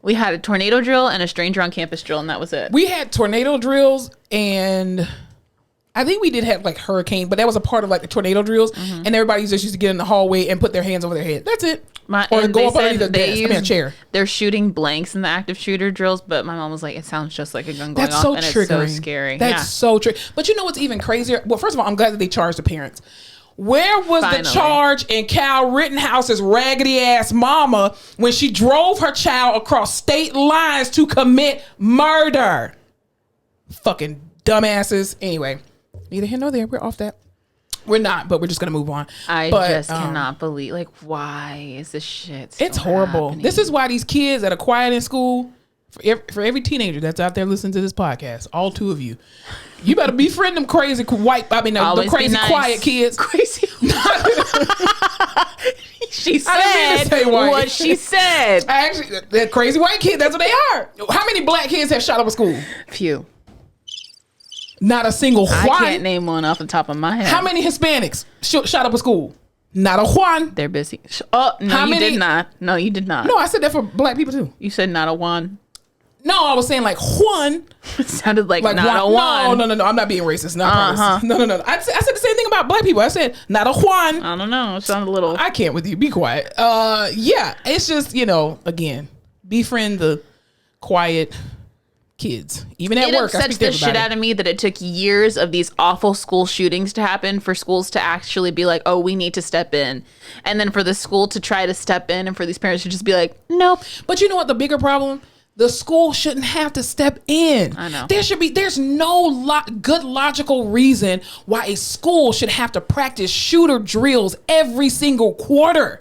We had a tornado drill and a stranger on campus drill, and that was it. We had tornado drills, and I think we did have like hurricane, but that was a part of like the tornado drills, and everybody just used to get in the hallway and put their hands over their head. That's it. Or go up underneath the desk. A chair. They're shooting blanks in the active shooter drills, but my mom was like, it sounds just like a gun going off, and it's so scary. That's so tricky. But you know what's even crazier? Well, first of all, I'm glad that they charged the parents. Where was the charge in Kyle Rittenhouse's raggedy ass mama when she drove her child across state lines to commit murder? Fucking dumbasses. Anyway, neither here nor there. We're off that. We're not, but we're just gonna move on. I just cannot believe, like, why is this shit still it's horrible happening? This is why these kids that are quiet in school, for every teenager that's out there listening to this podcast, all 2 of you better befriend them crazy white, the crazy quiet kids. Crazy. She said what she said. Actually, the crazy white kids, that's what they are. How many black kids have shot up a school? Few. Not a single Juan. I can't name one off the top of my head. How many Hispanics shot up a school? Not a Juan. They're busy. Oh, no, How many? Did not. No, you did not. No, I said that for black people too. You said not a Juan. No, I was saying like Juan. It sounded like not a Juan. No. I'm not being racist. No. I said the same thing about black people. I said not a Juan. I don't know. It sounded a little. I can't with you. Be quiet. Yeah. It's just, again, befriend the quiet kids. Even at work, it upsets the shit out of me that it took years of these awful school shootings to happen for schools to actually be like, oh, we need to step in. And then for the school to try to step in and for these parents to just be like, nope. But you know what the bigger problem? The school shouldn't have to step in. I know. There's no good logical reason why a school should have to practice shooter drills every single quarter.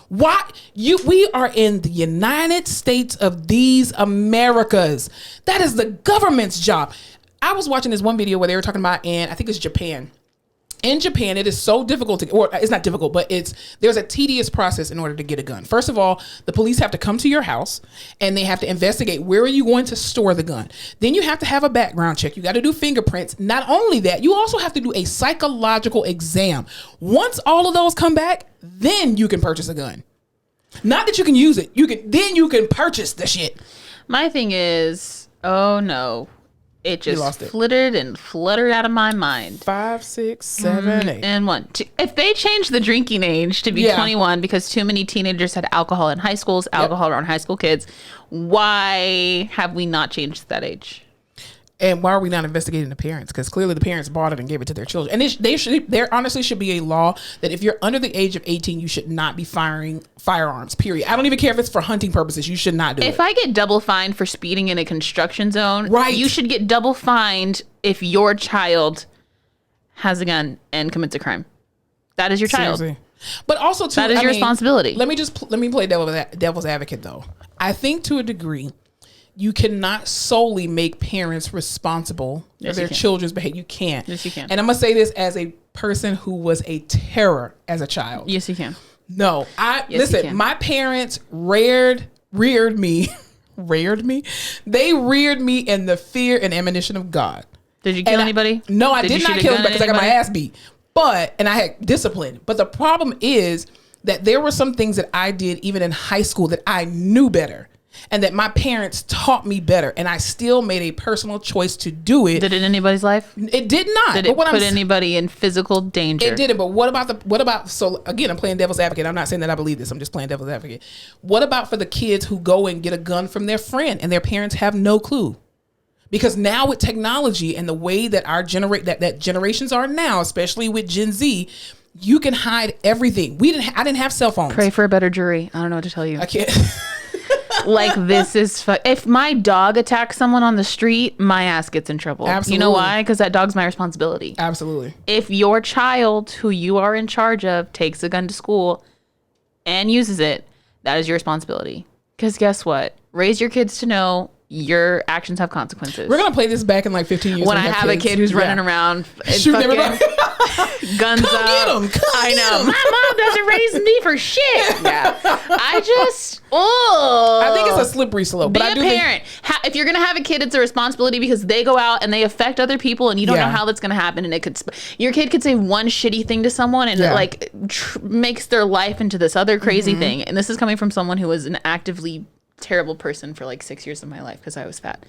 We are in the United States of these Americas. That is the government's job. I was watching this one video where they were talking about I think it's Japan. In Japan, it is so difficult or it's not difficult, but there's a tedious process in order to get a gun. First of all, the police have to come to your house and they have to investigate where are you going to store the gun. Then you have to have a background check. You got to do fingerprints. Not only that, you also have to do a psychological exam. Once all of those come back, then you can purchase a gun. Not that you can use it. Then you can purchase the shit. My thing is, oh no. It just fluttered out of my mind. 5, 6, 7, 8. And 1, 2. If they changed the drinking age to be 21 because too many teenagers had alcohol in high schools, alcohol around high school kids, why have we not changed that age? And why are we not investigating the parents? Because clearly the parents bought it and gave it to their children. And there honestly should be a law that if you're under the age of 18, you should not be firing firearms, period. I don't even care if it's for hunting purposes. You should not do it. If I get double fined for speeding in a construction zone, right, you should get double fined if your child has a gun and commits a crime. That is your child. Seriously. But also, too, that is your responsibility. Let me play devil's advocate, though. I think to a degree, you cannot solely make parents responsible for their children's behavior. You can't. Yes, you can. And I'm going to say this as a person who was a terror as a child. Yes, you can. No, listen, my parents reared me. They reared me in the fear and admonition of God. Did you kill anybody? No, I did not kill anybody because I got my ass beat. And I had discipline. But the problem is that there were some things that I did even in high school that I knew better. And that my parents taught me better, and I still made a personal choice to do it. Did it in anybody's life? It did not. Did it put anybody in physical danger? It didn't. But what about? So again, I'm playing devil's advocate. I'm not saying that I believe this. I'm just playing devil's advocate. What about for the kids who go and get a gun from their friend and their parents have no clue? Because now with technology and the way that that generations are now, especially with Gen Z, you can hide everything. I didn't have cell phones. Pray for a better jury. I don't know what to tell you. I can't. Like, this is if my dog attacks someone on the street, my ass gets in trouble. Absolutely. You know why? Because that dog's my responsibility. Absolutely. If your child, who you are in charge of, takes a gun to school and uses it, that is your responsibility. Because guess what? Raise your kids to know your actions have consequences. We're gonna play this back in like 15 years when I have a kid who's running around shooting everybody. Guns Come up. Get him. I know. My mom doesn't raise me for shit. Yeah. I think it's a slippery slope. Be a parent. If you're gonna have a kid, it's a responsibility because they go out and they affect other people, and you don't know how that's gonna happen. And your kid could say one shitty thing to someone, and it makes their life into this other crazy thing. And this is coming from someone who was an actively terrible person for like 6 years of my life because I was fat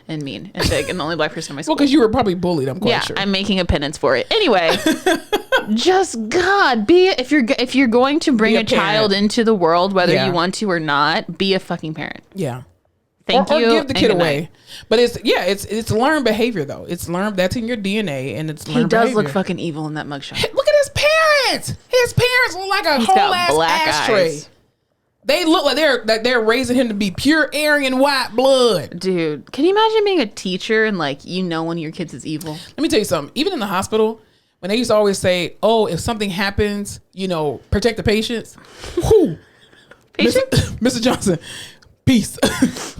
and mean and big and the only black person in my school. Well, because you were probably bullied, I'm quite sure. I'm making a penance for it. Anyway, just God, if you're going to bring a child into the world, whether you want to or not, be a fucking parent. Yeah. Thank you. Or give the kid away. But it's learned behavior though. It's learned, that's in your DNA, and it's learned behavior. He does look fucking evil in that mugshot. Look at his parents. what? His parents look like a whole ass ashtray. Eyes. They look like they're raising him to be pure Aryan white blood. Dude, can you imagine being a teacher and like one of your kids is evil? Let me tell you something. Even in the hospital, when they used to always say, "Oh, if something happens, protect the patients." Whew. Mr. Johnson, peace.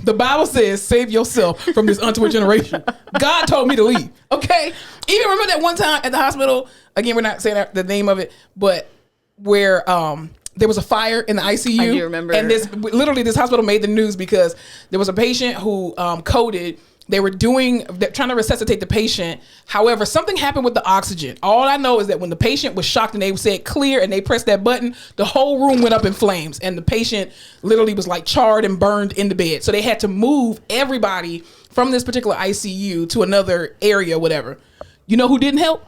The Bible says, "Save yourself from this untoward generation." God told me to leave. Okay. Even remember that one time at the hospital. Again, we're not saying the name of it, but where there was a fire in the ICU. I do remember. And this hospital made the news because there was a patient who coded. They were trying to resuscitate the patient. However, something happened with the oxygen. All I know is that when the patient was shocked and they said clear and they pressed that button, the whole room went up in flames and the patient literally was like charred and burned in the bed. So they had to move everybody from this particular ICU to another area, whatever. You know who didn't help?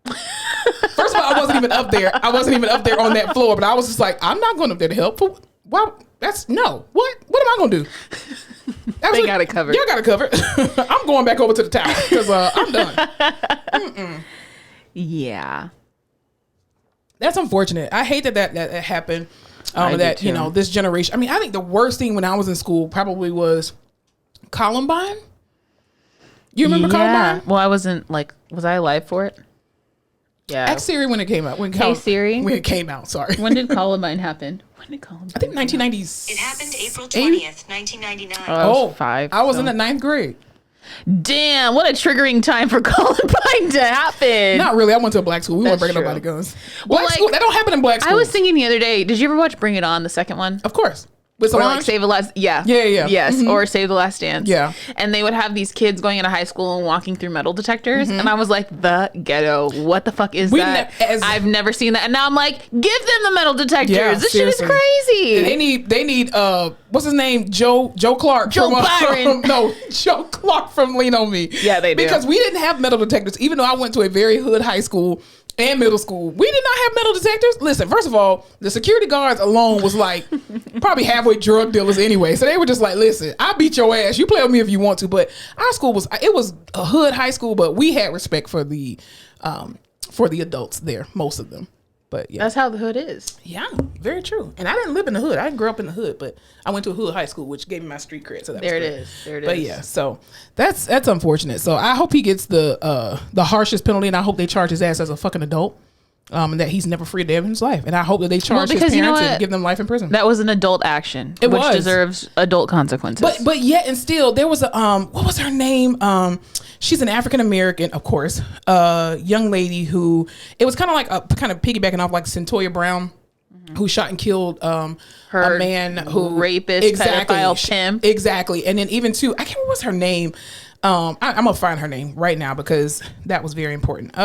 First of all, I wasn't even up there. I wasn't even up there on that floor, but I was just like, I'm not going up there to help. Well, no. What am I going to do? They got it covered. Y'all got it covered. I'm going back over to the tower because I'm done. Mm-mm. Yeah. That's unfortunate. I hate that happened. This generation. I mean, I think the worst thing when I was in school probably was Columbine. You remember Columbine? Well, I wasn't was I alive for it? Yeah. Ask Siri when it came out. Hey Siri. When it came out, sorry. When did Columbine happen? I think 1990s. It happened April 20th, 1999. Oh, 5. I was in the 9th grade. Damn, what a triggering time for Columbine to happen. Not really. I went to a black school. We weren't breaking nobody guns. Black school, that don't happen in black schools. I was thinking the other day, did you ever watch Bring It On, the second one? Of course. With or Save the Last, yeah. Yes, or Save the Last Dance. Yeah. And they would have these kids going into high school and walking through metal detectors. And I was like, the ghetto. What the fuck is that? I've never seen that. And now I'm like, give them the metal detectors. Yeah, this seriously. Shit is crazy. They need what's his name? Joe Clark. Joe Byron. Joe Clark from Lean On Me. Yeah, they do. Because we didn't have metal detectors, even though I went to a very hood high school and middle school. We did not have metal detectors. Listen, first of all, the security guards alone was like probably halfway drug dealers anyway. So they were just like, listen, I'll beat your ass. You play with me if you want to. But our school was a hood high school, but we had respect for the adults there, most of them. But yeah. That's how the hood is. Yeah, very true. And I didn't live in the hood. I didn't grow up in the hood, but I went to a hood high school, which gave me my street cred. So there it is. But yeah, so that's unfortunate. So I hope he gets the harshest penalty, and I hope they charge his ass as a fucking adult. And that he's never free a day of his life. And I hope that they charge his parents and give them life in prison. That was an adult action, which deserves adult consequences. But yet and still, there was a what was her name? She's an African American, of course, young lady who it was kind of like piggybacking off like Centoya Brown, who shot and killed a man who rapist, pedophile, pimp. Exactly, and then even too, I can't remember what's her name. I'm gonna find her name right now because that was very important.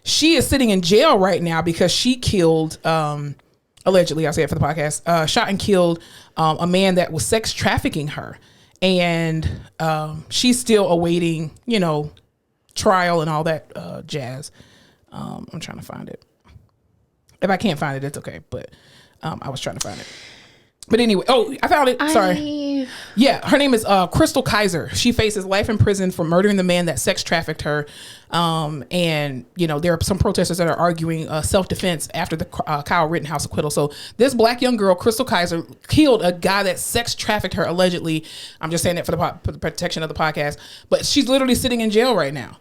She is sitting in jail right now because she killed, allegedly, I'll say it for the podcast, shot and killed a man that was sex trafficking her. And she's still awaiting, trial and all that jazz. I'm trying to find it. If I can't find it, it's okay. But I was trying to find it. But anyway, I found it. Sorry. Yeah, her name is Crystal Kaiser. She faces life in prison for murdering the man that sex trafficked her. And, there are some protesters that are arguing self-defense after the Kyle Rittenhouse acquittal. So this black young girl, Crystal Kaiser, killed a guy that sex trafficked her allegedly. I'm just saying that for the protection of the podcast. But she's literally sitting in jail right now.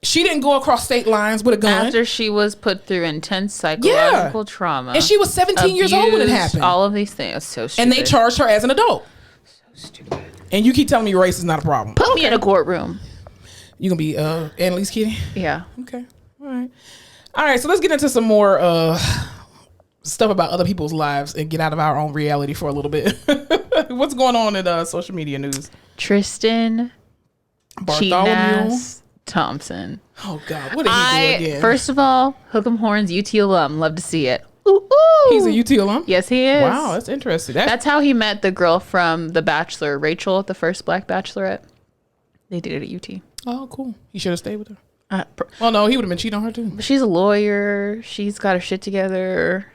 She didn't go across state lines with a gun. After she was put through intense psychological trauma. And she was 17 years old when it happened. All of these things. So stupid. And they charged her as an adult. So stupid. And you keep telling me race is not a problem. Put me in a courtroom. You gonna be Annalise Keating? Yeah. Okay. All right. So let's get into some more stuff about other people's lives and get out of our own reality for a little bit. What's going on in social media news? Tristan Thompson. Oh God, what did he do again? First of all, Hook'em Horns UT alum. Love to see it. Ooh, ooh. He's a UT alum? Yes, he is. Wow, that's interesting. That's how he met the girl from The Bachelor, Rachel, the first black bachelorette. They did it at UT. Oh, cool. He should have stayed with her. Well, no, he would have been cheating on her too. But she's a lawyer. She's got her shit together.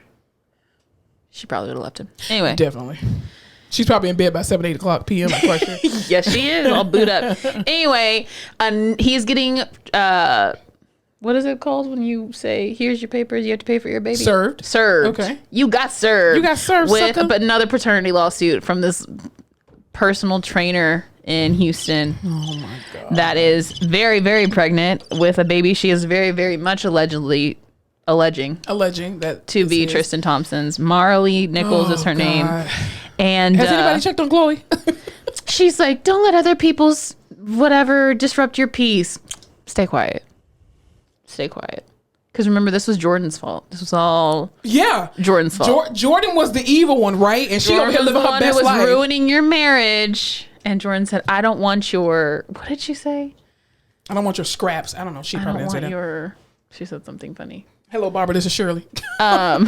She probably would have left him. Anyway. Definitely. She's probably in bed by 7, 8 o'clock p.m. I'm quite sure. Yes, she is. All booed up. Anyway, he's getting, what what is it called when you say, here's your papers, you have to pay for your baby? Served. Okay. You got served. You got served, with sucker. another paternity lawsuit from this personal trainer in Houston. Oh my God. That is very, very pregnant with a baby she is very, very much alleging that to be Tristan Thompson's. Marley Nichols is her name. And has anybody checked on Chloe? she's like, don't let other people's whatever disrupt your peace. Stay quiet. Because remember, this was Jordan's fault. This was all Jordan's fault. Jordan was the evil one, right? And she over here living her best life. Ruining your marriage. And Jordan said, I don't want your, what did she say? I don't want your scraps. I don't know. She probably didn't say that. She said something funny. Hello, Barbara. This is Shirley. You probably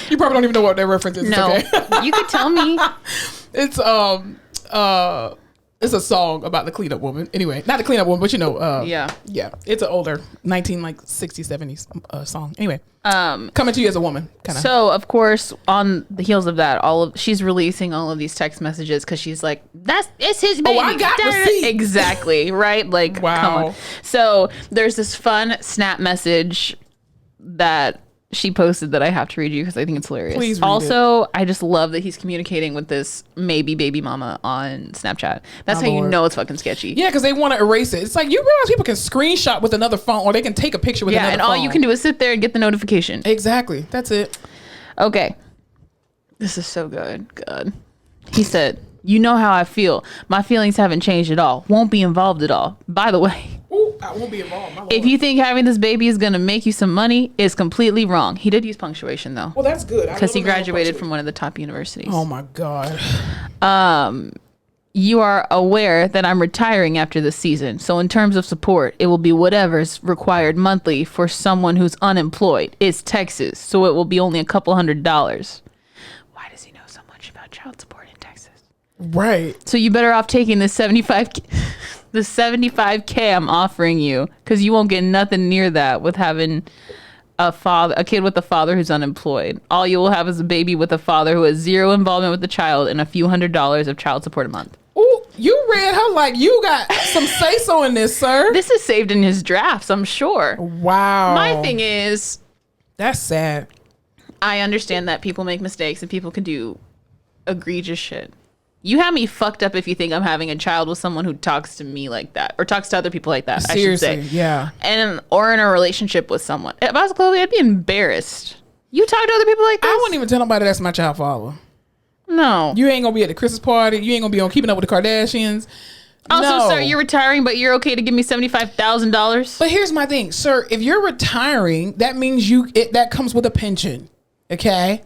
don't even know what that reference is. No, it's okay. You could tell me. It's a song about the cleanup woman. Anyway, not the cleanup woman, but yeah. It's an older 1960s, 70s song. Anyway, coming to you as a woman, kind of. So of course, on the heels of that, she's releasing all of these text messages because she's like, it's his baby. Oh, I got receipts. Exactly, right? Like, wow. Come on. So there's this fun snap message that she posted that I have to read you because I think it's hilarious. Please read also, I just love that he's communicating with this maybe baby mama on Snapchat. That's how you know it's fucking sketchy. Yeah, because they want to erase it. It's like, you realize people can screenshot with another phone or they can take a picture with another phone. Yeah, and all you can do is sit there and get the notification. Exactly. That's it. Okay. This is so good. God. He said, you know how I feel. My feelings haven't changed at all. Won't be involved at all. By the way, I won't be involved. My Lord. If you think having this baby is going to make you some money, it's completely wrong. He did use punctuation, though. Well, that's good. Because he graduated from one of the top universities. Oh, my God. You are aware that I'm retiring after this season. So in terms of support, it will be whatever's required monthly for someone who's unemployed. It's Texas, so it will be only a couple $100s. Why does he know so much about child support in Texas? Right. So you better off taking this $75K I'm offering you, because you won't get nothing near that with having a kid with a father who's unemployed. All you will have is a baby with a father who has zero involvement with the child and a few $100s of child support a month. Ooh, you read her like you got some say-so in this, sir. This is saved in his drafts, I'm sure. Wow. My thing is, that's sad. I understand that people make mistakes and people can do egregious shit. You have me fucked up if you think I'm having a child with someone who talks to me like that or talks to other people like that. Seriously, I should say. Yeah. Or in a relationship with someone. If I was Chloe, I'd be embarrassed. You talk to other people like this? I wouldn't even tell nobody that's my child father. No. You ain't gonna be at the Christmas party. You ain't gonna be on Keeping Up with the Kardashians. Also, no. Sir, you're retiring, but you're okay to give me $75,000? But here's my thing, sir. If you're retiring, that means that comes with a pension. Okay?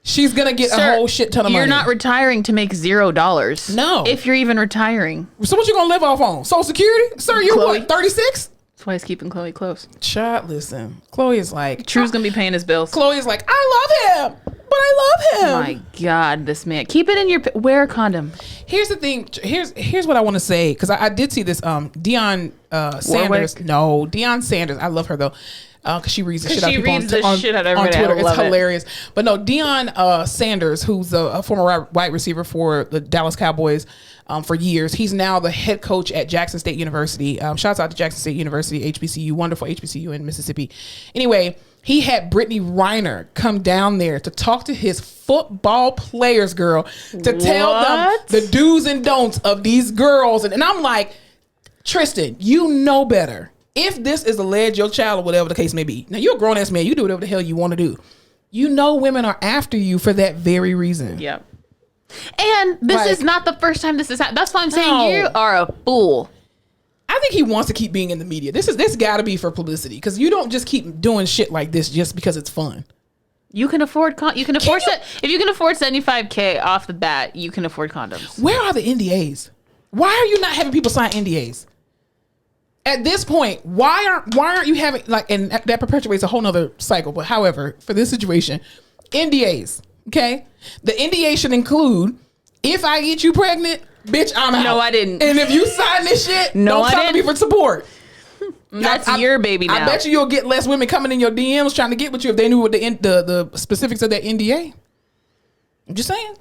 She's gonna get a whole shit ton of money. You're not retiring to make $0. No. If you're even retiring. So what you gonna live off on? Social Security? Sir, you're Chloe. what, 36? That's why he's keeping Chloe close. Child, listen. Chloe is like... True's gonna be paying his bills. Chloe is like, I love him, but I love him. My God, this man. Keep it in your... Wear a condom. Here's the thing. Here's what I want to say, because I did see this. Deion Sanders. Warwick? No, Deion Sanders. I love her, though. Because she reads the shit out of people on Twitter. It's hilarious. But no, Deion Sanders, who's a former wide receiver for the Dallas Cowboys for years. He's now the head coach at Jackson State University. Shouts out to Jackson State University, HBCU, wonderful HBCU in Mississippi. Anyway, he had Brittany Reiner come down there to talk to his football players, girl, to tell them the do's and don'ts of these girls. And I'm like, Tristan, you know better. If this is alleged your child or whatever the case may be. Now, you're a grown-ass man. You do whatever the hell you want to do. You know women are after you for that very reason. Yep. And this is not the first time this has happened. That's why I'm saying you are a fool. I think he wants to keep being in the media. This got to be for publicity, because you don't just keep doing shit like this just because it's fun. You can afford if you can afford $75K off the bat, you can afford condoms. Where are the NDAs? Why are you not having people sign NDAs? At this point, why aren't you having, like, and that perpetuates a whole nother cycle. But however, for this situation, NDAs, okay? The NDA should include, if I get you pregnant, bitch, I'm out. No, I didn't. And if you sign this shit, no, don't come to me for support. That's your baby now. I bet you'll get less women coming in your DMs trying to get with you if they knew what the specifics of that NDA. I'm just saying.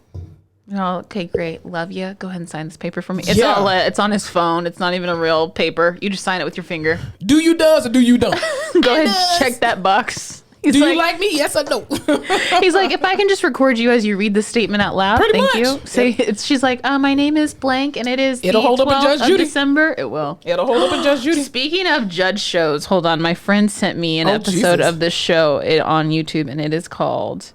Oh, okay, great. Love you. Go ahead and sign this paper for me. It's on his phone. It's not even a real paper. You just sign it with your finger. Do you does or do you don't? Go ahead and check that box. Do you like me? Yes or no? He's like, if I can just record you as you read the statement out loud, Pretty thank much. you. Say she's like, my name is blank, and it is It'll hold up in Judge Judy. December. It will. It'll hold up in Judge Judy. Speaking of judge shows, hold on. My friend sent me an episode of this show on YouTube, and it is called.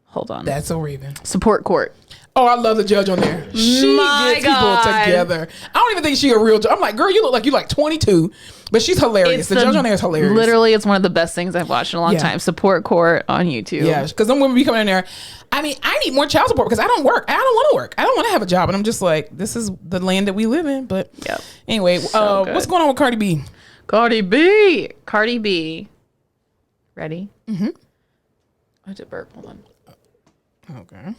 Hold on. That's so Raven. Support Court. Oh, I love the judge on there. She gets people together. I don't even think she a real judge. I'm like, girl, you look like you like 22, but she's hilarious. The judge on there is hilarious. Literally, it's one of the best things I've watched in a long time. Support Court on YouTube. Yeah, because some women be coming in there. I mean, I need more child support because I don't work. I don't want to work. I don't want to have a job. And I'm just like, this is the land that we live in. But anyway, what's going on with Cardi B? Cardi B. Ready? Mm-hmm. I had to burp. Hold on. Okay.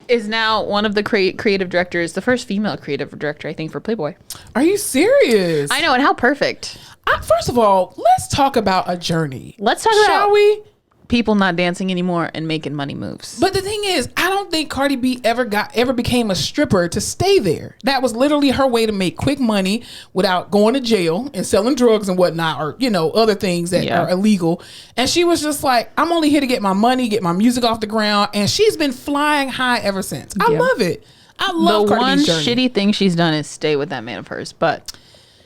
Is now one of the creative directors, the first female creative director, I think, for Playboy. Are you serious? I know, and how perfect. First of all, let's talk about a journey. Let's talk Shall we? People not dancing anymore and making money moves. But the thing is, I don't think Cardi B ever became a stripper to stay there. That was literally her way to make quick money without going to jail and selling drugs and whatnot, or other things that are illegal. And she was just like, I'm only here to get my money, get my music off the ground, and she's been flying high ever since. I love it. I love Cardi B's journey. The one shitty thing she's done is stay with that man of hers, but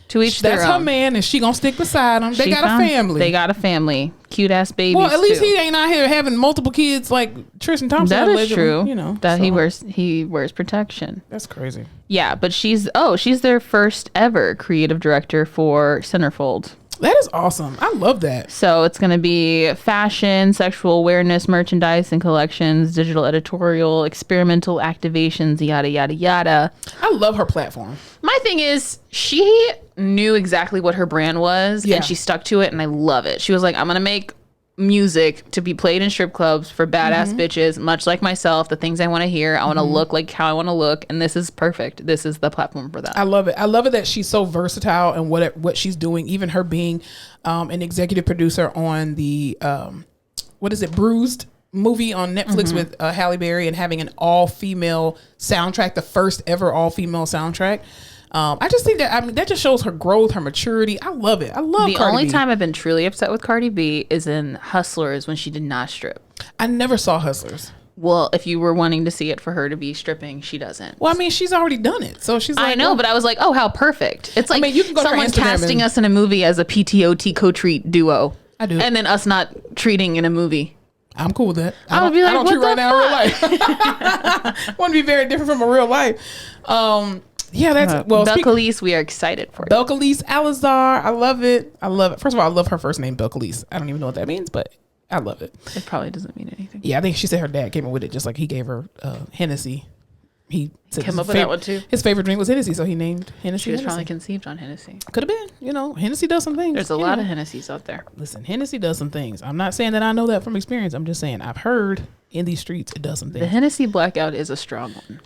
to each their own. That's her man, and she gonna stick beside him. They got a family. They got a family. Cute ass babies. Well, at least he ain't out here having multiple kids like Tristan Thompson. That is true. He wears protection. That's crazy. Yeah, but she's their first ever creative director for Centerfold. That is awesome. I love that. So it's going to be fashion, sexual awareness, merchandise and collections, digital editorial, experimental activations, yada, yada, yada. I love her platform. My thing is, she knew exactly what her brand was and she stuck to it, and I love it. She was like, I'm going to make music to be played in strip clubs for badass bitches, much like myself, the things I want to hear. I want to look like how I want to look, and this is perfect. This is the platform for that. I love it. I love it that she's so versatile and what she's doing. Even her being an executive producer on the Bruised movie on Netflix with Halle Berry, and having an all-female soundtrack, the first ever all-female soundtrack. I just think that that just shows her growth, her maturity. I love it. I love Cardi B. The only time I've been truly upset with Cardi B is in Hustlers, when she did not strip. I never saw Hustlers. Well, if you were wanting to see it for her to be stripping, she doesn't. Well, I mean, she's already done it, so she's like, I know, but I was like, oh, how perfect. It's like, you can go someone casting us in a movie as a PTOT co-treat duo. I do. And then us not treating in a movie. I'm cool with that. I would be like, I don't treat right now in real life. I want to be very different from a real life. Yeah, that's Belcalis, we are excited for you. Belcalis Alizar, I love it. I love it. First of all, I love her first name, Belcalis. I don't even know what that means, but I love it. It probably doesn't mean anything. Yeah, I think she said her dad came up with it, just like he gave her Hennessy. He came up with that one too. His favorite drink was Hennessy, so he named Hennessy. She was probably conceived on Hennessy. Could have been. Hennessy does some things. There's a lot of Hennessy's out there. Listen, Hennessy does some things. I'm not saying that I know that from experience. I'm just saying I've heard in these streets it does some things. The Hennessy Blackout is a strong one.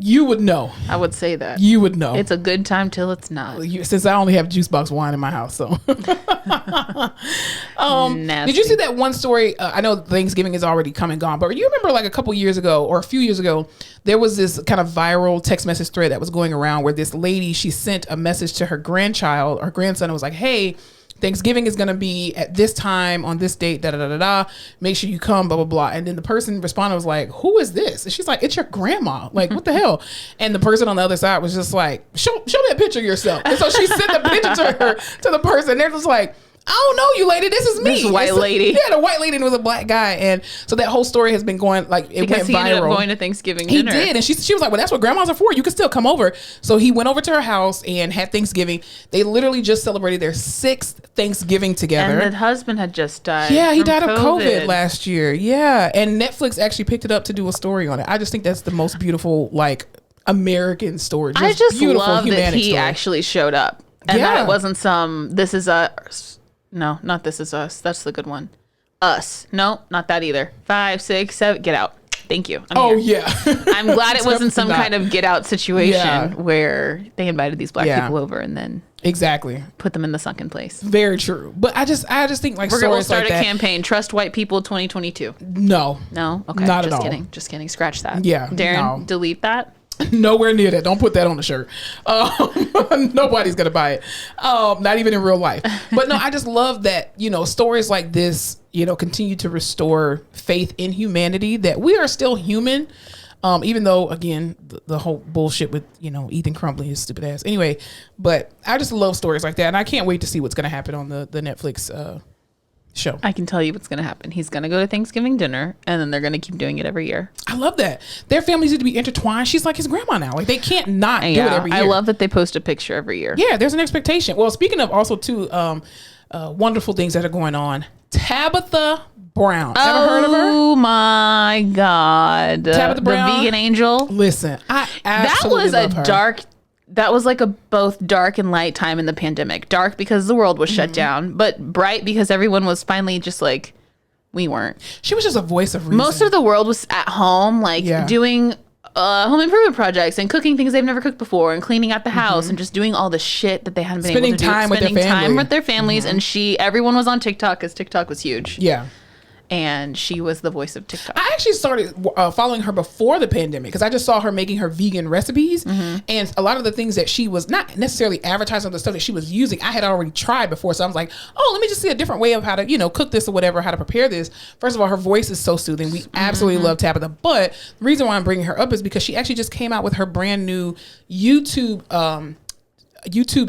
You would know. I would say that. You would know. It's a good time till it's not. Since I only have juice box wine in my house, so. Did you see that one story? I know Thanksgiving is already come and gone, but you remember like a couple years ago or a few years ago, there was this kind of viral text message thread that was going around where this lady, she sent a message to her grandchild or grandson and was like, hey, Thanksgiving is going to be at this time on this date, da da da da da. Make sure you come, blah blah blah. And then the person responded was like, "Who is this?" And she's like, "It's your grandma." Like, what the hell? And the person on the other side was just like, "Show me a picture of yourself." And so she sent the picture to the person. And they're just like, I don't know you, lady. This is me. This white lady. Yeah, the white lady, and it was a black guy. And so that whole story has been going, like, it went viral. Because he ended up going to Thanksgiving dinner. He did. And she was like, well, that's what grandmas are for. You can still come over. So he went over to her house and had Thanksgiving. They literally just celebrated their 6th Thanksgiving together. And the husband had just died. Yeah, he died of COVID last year. Yeah. And Netflix actually picked it up to do a story on it. I just think that's the most beautiful, like, American story. I just love that he actually showed up. And that it wasn't This Is Us. No, not This Is Us. That's the good one. Us. No, not that either. 5, 6, 7. Get out. Thank you. Yeah. I'm glad it wasn't some Definitely kind of get out situation Yeah. where they invited these black Yeah. people over and then Exactly. put them in the sunken place. Very true. But I just think like We'll stories start like a that. campaign. Trust white people 2022. No. No? Okay. Not just at all. kidding. Just kidding. Scratch that. Yeah, Darren, no. delete that. Nowhere near that. Don't put that on the shirt. Nobody's gonna buy it. Not even in real life. But no, I just love that, stories like this, continue to restore faith in humanity, that we are still human. Even though, again, the whole bullshit with, Ethan Crumley, his stupid ass. Anyway, but I just love stories like that. And I can't wait to see what's going to happen on the Netflix show. I can tell you what's going to happen. He's going to go to Thanksgiving dinner, and then they're going to keep doing it every year. I love that. Their families need to be intertwined. She's like his grandma now. Like, they can't not do it every year. I love that they post a picture every year. Yeah, there's an expectation. Well, speaking of also, too, wonderful things that are going on, Tabitha Brown. Ever heard of her? Oh my God. Tabitha Brown? The vegan angel. Listen, I absolutely love her. That was like a both dark and light time in the pandemic. Dark because the world was shut down, but bright because everyone was finally just like, we weren't. She was just a voice of reason. Most of the world was at home, doing home improvement projects and cooking things they've never cooked before and cleaning out the house and just doing all the shit that they hadn't been able to do. Spending time with their families. And everyone was on TikTok because TikTok was huge. Yeah. And she was the voice of TikTok. I actually started following her before the pandemic because I just saw her making her vegan recipes. And a lot of the things that she was not necessarily advertising, the stuff that she was using, I had already tried before. So I was like, oh, let me just see a different way of how to, cook this or whatever, how to prepare this. First of all, her voice is so soothing. We absolutely love Tabitha. But the reason why I'm bringing her up is because she actually just came out with her brand new YouTube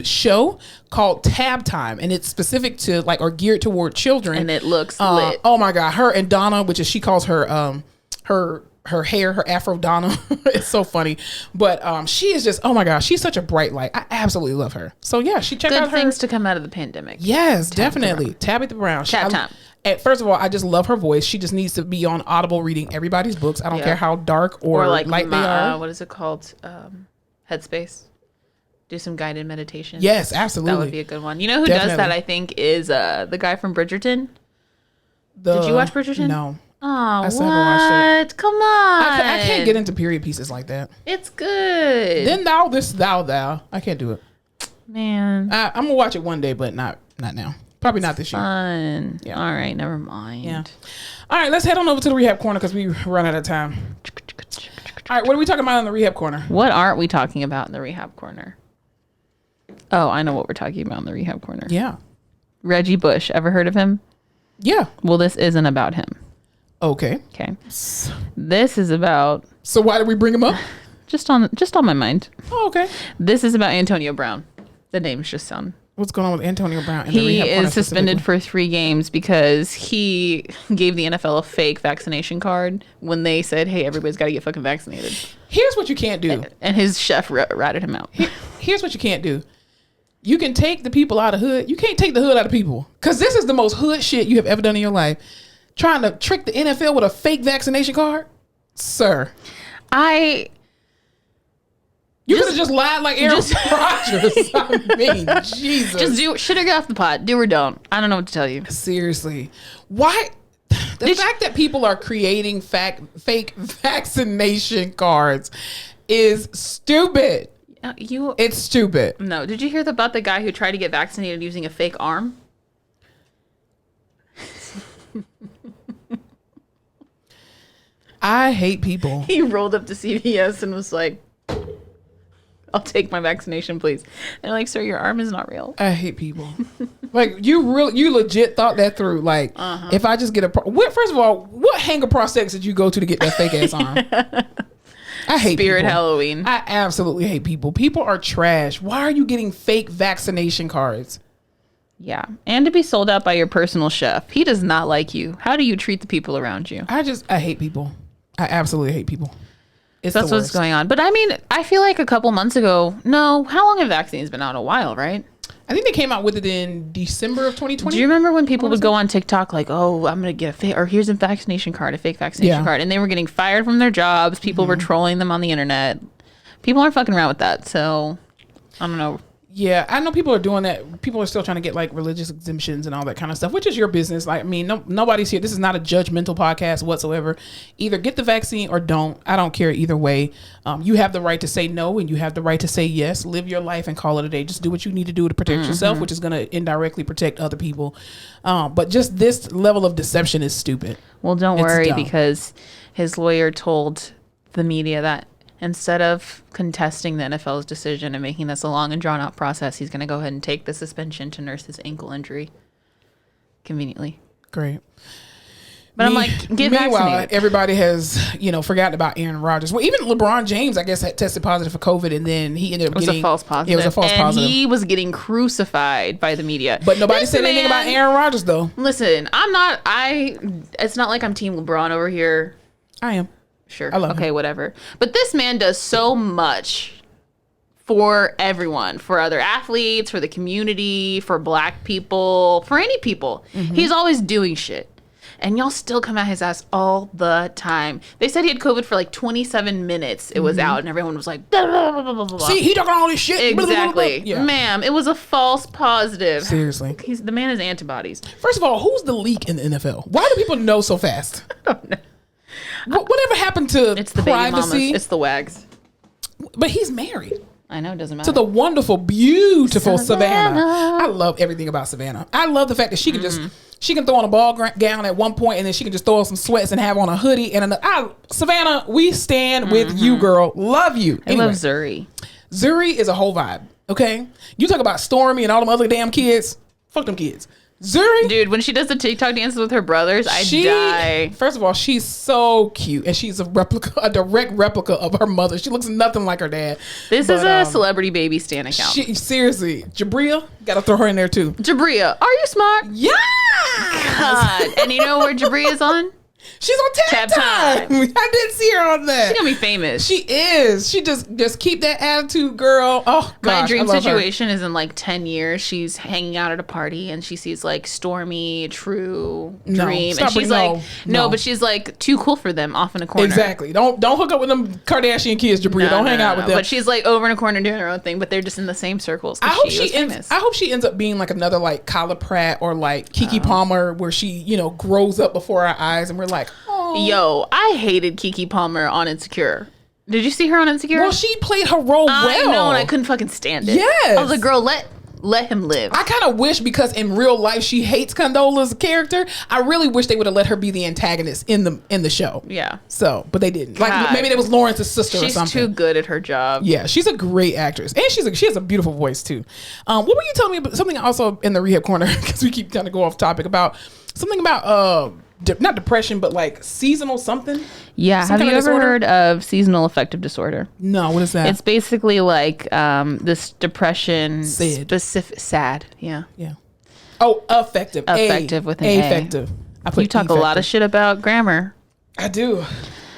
show called Tab Time, and it's specific to or geared toward children, and it looks lit. Oh my God, her and Donna, which is she calls her her hair, her Afro Donna. It's so funny, but she is just, oh my gosh, she's such a bright light. I absolutely love her. So yeah, check out her. Good things to come out of the pandemic. Yes, definitely. Tabitha Brown. Tab Time. First of all, I just love her voice. She just needs to be on Audible reading everybody's books. I don't care how dark or light they are. What is it called? Headspace. Do some guided meditation. Yes, absolutely. That would be a good one. You know who does that, I think, is the guy from Bridgerton. Did you watch Bridgerton? No. Oh, I still haven't watched it. Come on. I can't get into period pieces like that. It's good. Then thou, this, thou. I can't do it. Man. I'm going to watch it one day, but not now. Probably not this year. Fun. Yeah. All right, never mind. Yeah. All right, let's head on over to the Rehab Corner because we run out of time. All right, what are we talking about in the Rehab Corner? What aren't we talking about in the Rehab Corner? Oh, I know what we're talking about in the Rehab Corner. Yeah. Reggie Bush. Ever heard of him? Yeah. Well, this isn't about him. Okay. This is about... So why did we bring him up? Just on my mind. Oh, okay. This is about Antonio Brown. The names just sound... What's going on with Antonio Brown? He is suspended for 3 games because he gave the NFL a fake vaccination card when they said, hey, everybody's got to get fucking vaccinated. Here's what you can't do. And his chef ratted him out. Here's what you can't do. You can take the people out of hood. You can't take the hood out of people. Because this is the most hood shit you have ever done in your life. Trying to trick the NFL with a fake vaccination card? Sir. You could have just lied like Aaron Rodgers. I mean, Jesus. Just do shit or get off the pot. Do or don't. I don't know what to tell you. Seriously. Why? The fact that people are creating fake vaccination cards is stupid. It's stupid. No. Did you hear about the guy who tried to get vaccinated using a fake arm? I hate people. He rolled up to CVS and was like, I'll take my vaccination, please. And they're like, sir, your arm is not real. I hate people. You legit thought that through. If I just get first of all, what hanger prosthetics did you go to get that fake ass arm? I hate Spirit people. Halloween. I absolutely hate people. People are trash. Why are you getting fake vaccination cards? Yeah. And to be sold out by your personal chef. He does not like you. How do you treat the people around you? I hate people. I absolutely hate people. That's what's going on. But I mean, I feel like a couple months ago, how long have vaccines been out? A while, right? I think they came out with it in December of 2020. Do you remember when people would go on TikTok like, oh, I'm going to get here's a vaccination card, a fake vaccination card. And they were getting fired from their jobs. People were trolling them on the internet. People aren't fucking around with that. So I don't know. Yeah, I know people are doing that. People are still trying to get like religious exemptions and all that kind of stuff, which is your business. Like, I mean, nobody's here. This is not a judgmental podcast whatsoever. Either get the vaccine or don't. I don't care either way. You have the right to say no and you have the right to say yes. Live your life and call it a day. Just do what you need to do to protect yourself, which is going to indirectly protect other people. But just this level of deception is stupid. Well, don't worry, because his lawyer told the media that instead of contesting the NFL's decision and making this a long and drawn out process, he's going to go ahead and take the suspension to nurse his ankle injury conveniently. Great. But I'm like, get vaccinated. Everybody has, forgotten about Aaron Rodgers. Well, even LeBron James, I guess, had tested positive for COVID, and then he ended up getting... It was a false positive. It was a false positive. And he was getting crucified by the media. But nobody said anything about Aaron Rodgers, though. Listen, it's not like I'm Team LeBron over here. I am. Sure. I love him. Whatever. But this man does so much for everyone, for other athletes, for the community, for black people, for any people. He's always doing shit. And y'all still come at his ass all the time. They said he had COVID for like 27 minutes. It was out and everyone was like, blah, blah, blah, blah, blah. See, he talking all this shit. Exactly. Yeah. Ma'am, it was a false positive. Seriously. The man has antibodies. First of all, who's the leak in the NFL? Why do people know so fast? I don't know. Whatever happened to It's the privacy? baby mamas. It's the wags. But he's married. I know, it doesn't matter. To the wonderful, beautiful Savannah. I love everything about Savannah. I love the fact that she can she can throw on a ball gown at one point and then she can just throw on some sweats and have on a hoodie and Savannah, we stand with you, girl. Love you. I love Zuri. Zuri is a whole vibe. Okay, you talk about Stormy and all them other damn kids. Fuck them kids. Zuri, dude, when she does the TikTok dances with her brothers, I die. First of all, she's so cute, and she's a direct replica of her mother. She looks nothing like her dad. This is a celebrity baby stan account. Seriously, Jabria, gotta throw her in there too. Jabria, are you smart? Yeah. God, and you know where Jabria's on? She's on Tab Time. I did see her on that. She's gonna be famous. She is. She just keep that attitude, girl. Oh, gosh, my dream situation is in like 10 years. She's hanging out at a party and she sees like Stormy, True, Dream, and she's but she's like too cool for them off in a corner. Exactly. Don't hook up with them Kardashian kids, Jabria. Don't hang out with them. But she's like over in a corner doing her own thing. But they're just in the same circles. I hope she ends up being like another like Kyla Pratt or like Keke Palmer, where she grows up before our eyes, and we're like, oh. Yo, I hated Keke Palmer on Insecure. Did you see her on Insecure? Well, she played her role well. I know, and I couldn't fucking stand it. Yes. I was like, girl, let him live. I kind of wish, because in real life she hates Condola's character, I really wish they would have let her be the antagonist in the show. Yeah. So, but they didn't. Like maybe it was Lawrence's sister or something. She's too good at her job. Yeah, she's a great actress, and she has a beautiful voice too. What were you telling me about something also in the Rehab Corner, because we keep trying to go off topic, about something about not depression, but like seasonal something. Yeah. Have you ever heard of seasonal affective disorder? No. What is that? It's basically like this depression. Sad. Yeah. Yeah. Oh, affective. Affective with an A. Affective. You talk a lot of shit about grammar. I do.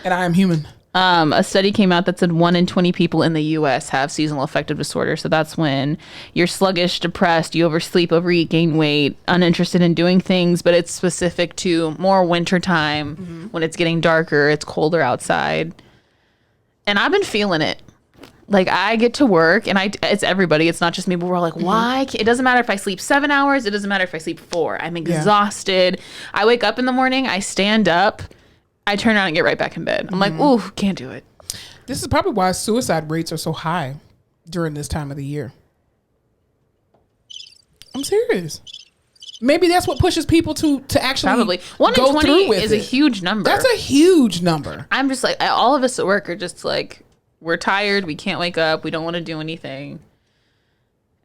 And I am human. A study came out that said 1 in 20 people in the U.S. have seasonal affective disorder. So that's when you're sluggish, depressed, you oversleep, overeat, gain weight, uninterested in doing things, but it's specific to more wintertime, when it's getting darker, it's colder outside. And I've been feeling it. Like, I get to work, and it's everybody. It's not just me, but we're all like, why? It doesn't matter if I sleep 7 hours. It doesn't matter if I sleep 4. I'm exhausted. I wake up in the morning. I stand up. I turn around and get right back in bed. I'm like, ooh, can't do it. This is probably why suicide rates are so high during this time of the year. I'm serious. Maybe that's what pushes people to actually probably 1 in 20 is a huge number. That's a huge number. I'm just like, all of us at work are just like, we're tired. We can't wake up. We don't want to do anything.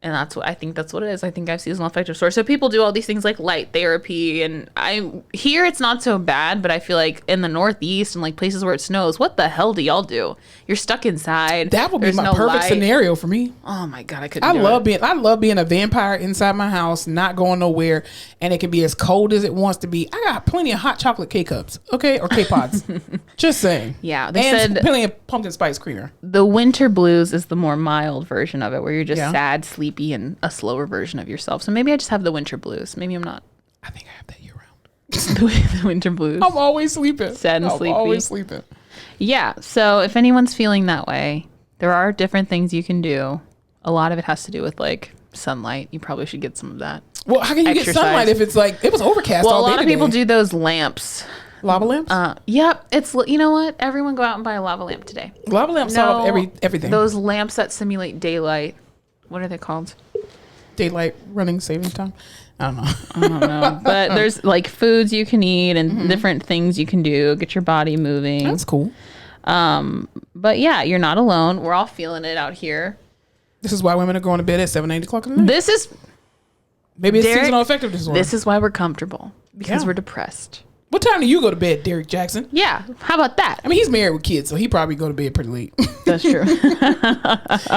And I think that's what it is. I think I have seasonal affective disorder. So people do all these things like light therapy, and here it's not so bad, but I feel like in the Northeast and like places where it snows, what the hell do y'all do? You're stuck inside. That would be my perfect scenario for me. Oh my God, I couldn't. I love being a vampire inside my house, not going nowhere, and it can be as cold as it wants to be. I got plenty of hot chocolate K-cups, okay, or K-pods. Just saying. Yeah, they said plenty of pumpkin spice creamer. The winter blues is the more mild version of it, where you're just sad, sleepy, and a slower version of yourself. So maybe I just have the winter blues. Maybe I'm not. I think I have that year round. The winter blues. I'm always sleeping. Sad and sleepy. I'm always sleeping. Yeah. So if anyone's feeling that way, there are different things you can do. a lot of it has to do with like sunlight. You probably should get some of that. Well, how can you get sunlight if it's like it was overcast all day? Well, a lot of people today. do those lamps. Lava lamps? Yep. It's, you know what? Everyone go out and buy a lava lamp today. Lava lamps solve everything. Those lamps that simulate daylight. What are they called? Daylight running saving time. I don't know. But there's like foods you can eat and different things you can do. Get your body moving. That's cool. But yeah, you're not alone. We're all feeling it out here. This is why women are going to bed at 7, 8 o'clock in the night. Maybe it's seasonal affective disorder. This is why we're comfortable. Because we're depressed. What time do you go to bed, Derek Jackson? Yeah. How about that? I mean, he's married with kids, so he probably go to bed pretty late. That's true.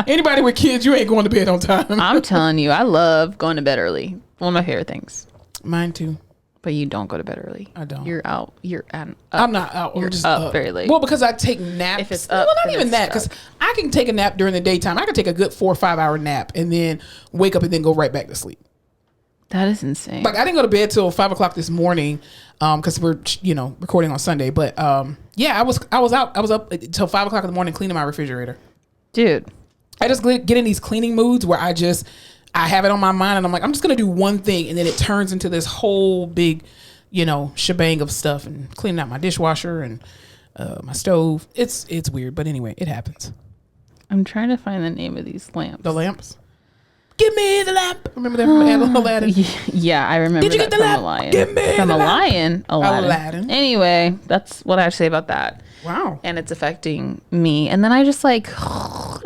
Anybody with kids, you ain't going to bed on time. I'm telling you, I love going to bed early. One of my favorite things. Mine too. But you don't go to bed early. I don't. You're out. I'm not out. You're just up very late. Well, because I take naps. If it's up, well, not even that. Because I can take a nap during the daytime. I can take a good 4 or 5 hour nap and then wake up and then go right back to sleep. That is insane. Like I didn't go to bed till 5 o'clock this morning, because we're recording on Sunday. But yeah, I was up till 5 o'clock in the morning cleaning my refrigerator. Dude, I just get in these cleaning moods where I have it on my mind and I'm like, I'm just gonna do one thing, and then it turns into this whole big, shebang of stuff, and cleaning out my dishwasher and my stove. It's weird, but anyway, it happens. I'm trying to find the name of these lamps. The lamps. Give me the lamp. Remember that from Aladdin? Yeah, I remember. Did you that get the from lamp? a lion. Give me from the a lamp. Aladdin. Anyway, that's what I have to say about that. Wow. And it's affecting me. And then I just I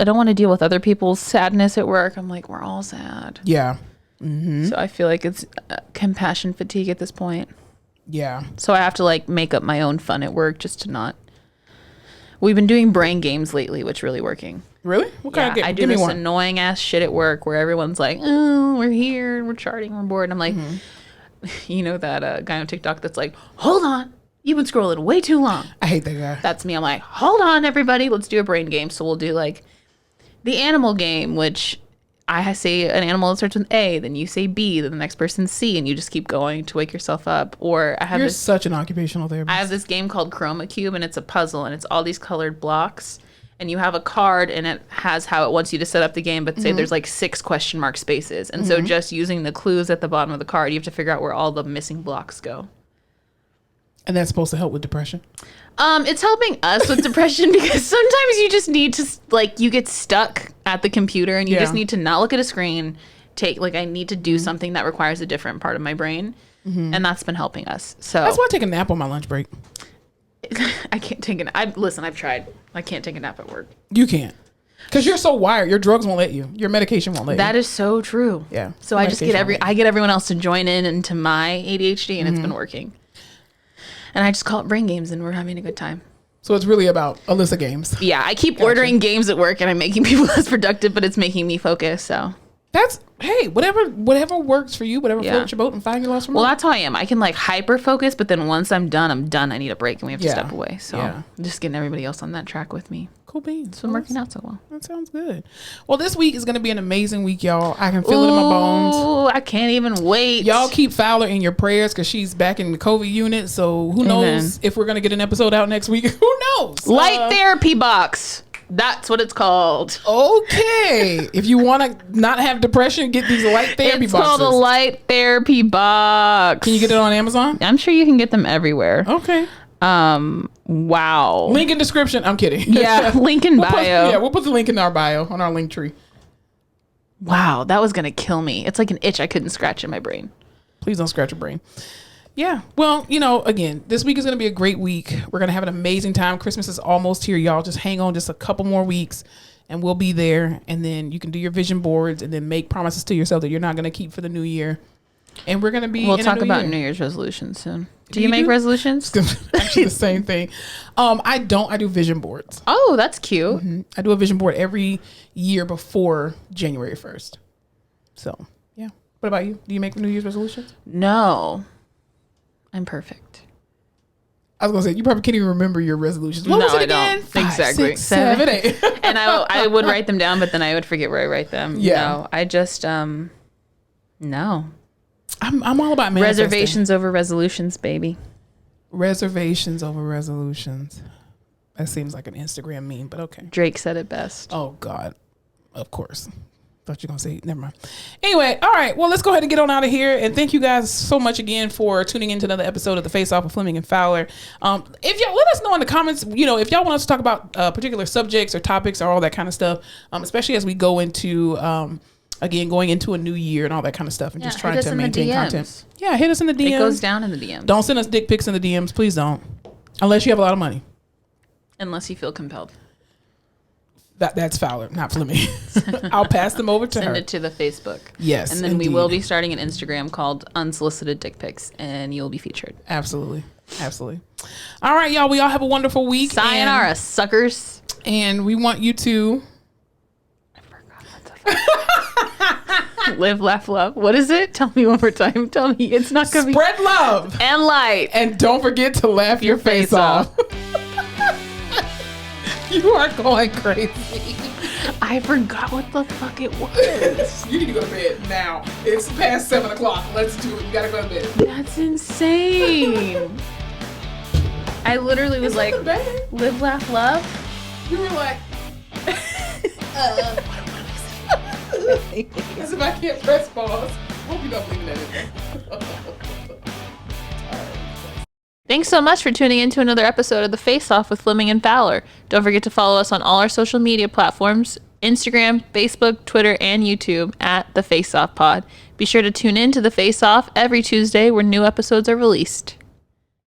don't want to deal with other people's sadness at work. I'm like, we're all sad. Yeah. Mm-hmm. So I feel like it's compassion fatigue at this point. Yeah. So I have to make up my own fun at work just to not. We've been doing brain games lately, which really working. Really? What kind of game? I do this annoying ass shit at work where everyone's like, oh, we're here, we're charting, we're bored. And I'm like, you know that guy on TikTok that's like, hold on, you've been scrolling way too long. I hate that guy. That's me. I'm like, hold on, everybody, let's do a brain game. So we'll do the animal game, which I say an animal that starts with A, then you say B, then the next person C, and you just keep going to wake yourself up. Or You're such an occupational therapist. I have this game called Chroma Cube, and it's a puzzle, and it's all these colored blocks. And you have a card, and it has how it wants you to set up the game, but say there's 6 question mark spaces. And so just using the clues at the bottom of the card, you have to figure out where all the missing blocks go. And that's supposed to help with depression? It's helping us with depression because sometimes you just need to, you get stuck at the computer and you just need to not look at a screen. I need to do something that requires a different part of my brain. And that's been helping us. So that's why I take a nap on my lunch break. I can't take a nap. Listen, I've tried. I can't take a nap at work. You can't. Because you're so wired. Your drugs won't let you. Your medication won't let you. That is so true. Yeah. So I just get everyone else to join into my ADHD, and it's been working. And I just call it brain games, and we're having a good time. So it's really about Alyssa games. Yeah, I keep ordering games at work, and I'm making people less productive, but it's making me focus. So that's whatever works for you, whatever floats your boat, and find your lost remote. Well, that's how I am. I can hyper focus, but then once I'm done, I'm done. I need a break, and we have to step away. So I'm just getting everybody else on that track with me. Cool beans. So I'm working out so well. That sounds good. Well, this week is going to be an amazing week, y'all. I can feel it in my bones. Oh, I can't even wait. Y'all keep Fowler in your prayers because she's back in the COVID unit. So who knows if we're going to get an episode out next week? Who knows? Light therapy box. That's what it's called. Okay. If you want to not have depression, get these light therapy boxes. It's called a light therapy box. Can you get it on Amazon? I'm sure you can get them everywhere. Okay. Wow. Link in description. I'm kidding. Yeah, link in bio. We'll put the link in our bio on our link tree. Wow, that was going to kill me. It's like an itch I couldn't scratch in my brain. Please don't scratch your brain. Yeah. Well, again, this week is going to be a great week. We're going to have an amazing time. Christmas is almost here, y'all. Just hang on just a couple more weeks and we'll be there. And then you can do your vision boards and then make promises to yourself that you're not going to keep for the new year. And we're going to be We'll talk about New Year's resolutions soon. Do you make resolutions? Actually, the same thing. I don't. I do vision boards. Oh, that's cute. Mm-hmm. I do a vision board every year before January 1st. So, yeah. What about you? Do you make New Year's resolutions? No. I'm perfect. I was going to say, you probably can't even remember your resolutions. What was it I again? don't. 5, exactly. 6, 7, 8. And I would write them down, but then I would forget where I write them. Yeah. No, I just, no. I'm all about manifesting. Reservations over resolutions, baby. Reservations over resolutions. That seems like an Instagram meme, but okay. Drake said it best. Oh, God. Of course. Thought you were going to say, never mind. Anyway, all right. Well, let's go ahead and get on out of here. And thank you guys so much again for tuning into another episode of The Face Off with Fleming and Fowler. If y'all let us know in the comments, if y'all want us to talk about particular subjects or topics or all that kind of stuff, especially as we go into, again, going into a new year and all that kind of stuff and just trying to maintain content. Yeah, hit us in the DMs. It goes down in the DMs. Don't send us dick pics in the DMs. Please don't. Unless you have a lot of money. Unless you feel compelled. That's Fowler, not Fleming. I'll pass them over to her. Send it to the Facebook. Yes, and then indeed. we will be starting an Instagram called Unsolicited Dick Pics, and you'll be featured. Absolutely. All right, y'all. We all have a wonderful week. Sayonara, suckers. And we want you to... I forgot what the Live, laugh, love. What is it? Tell me one more time. Tell me. It's not going to be... Spread love. And light. And don't forget to laugh your face off. You are going crazy. I forgot what the fuck it was. You need to go to bed now. It's past 7 o'clock. Let's do it. You gotta go to bed. That's insane. I literally was like, live, laugh, love. You were like, as if I can't press pause. Hope you don't leave that in there. Thanks so much for tuning in to another episode of The Face Off with Fleming and Fowler. Don't forget to follow us on all our social media platforms, Instagram, Facebook, Twitter, and YouTube at The Face Off Pod. Be sure to tune in to The Face Off every Tuesday where new episodes are released.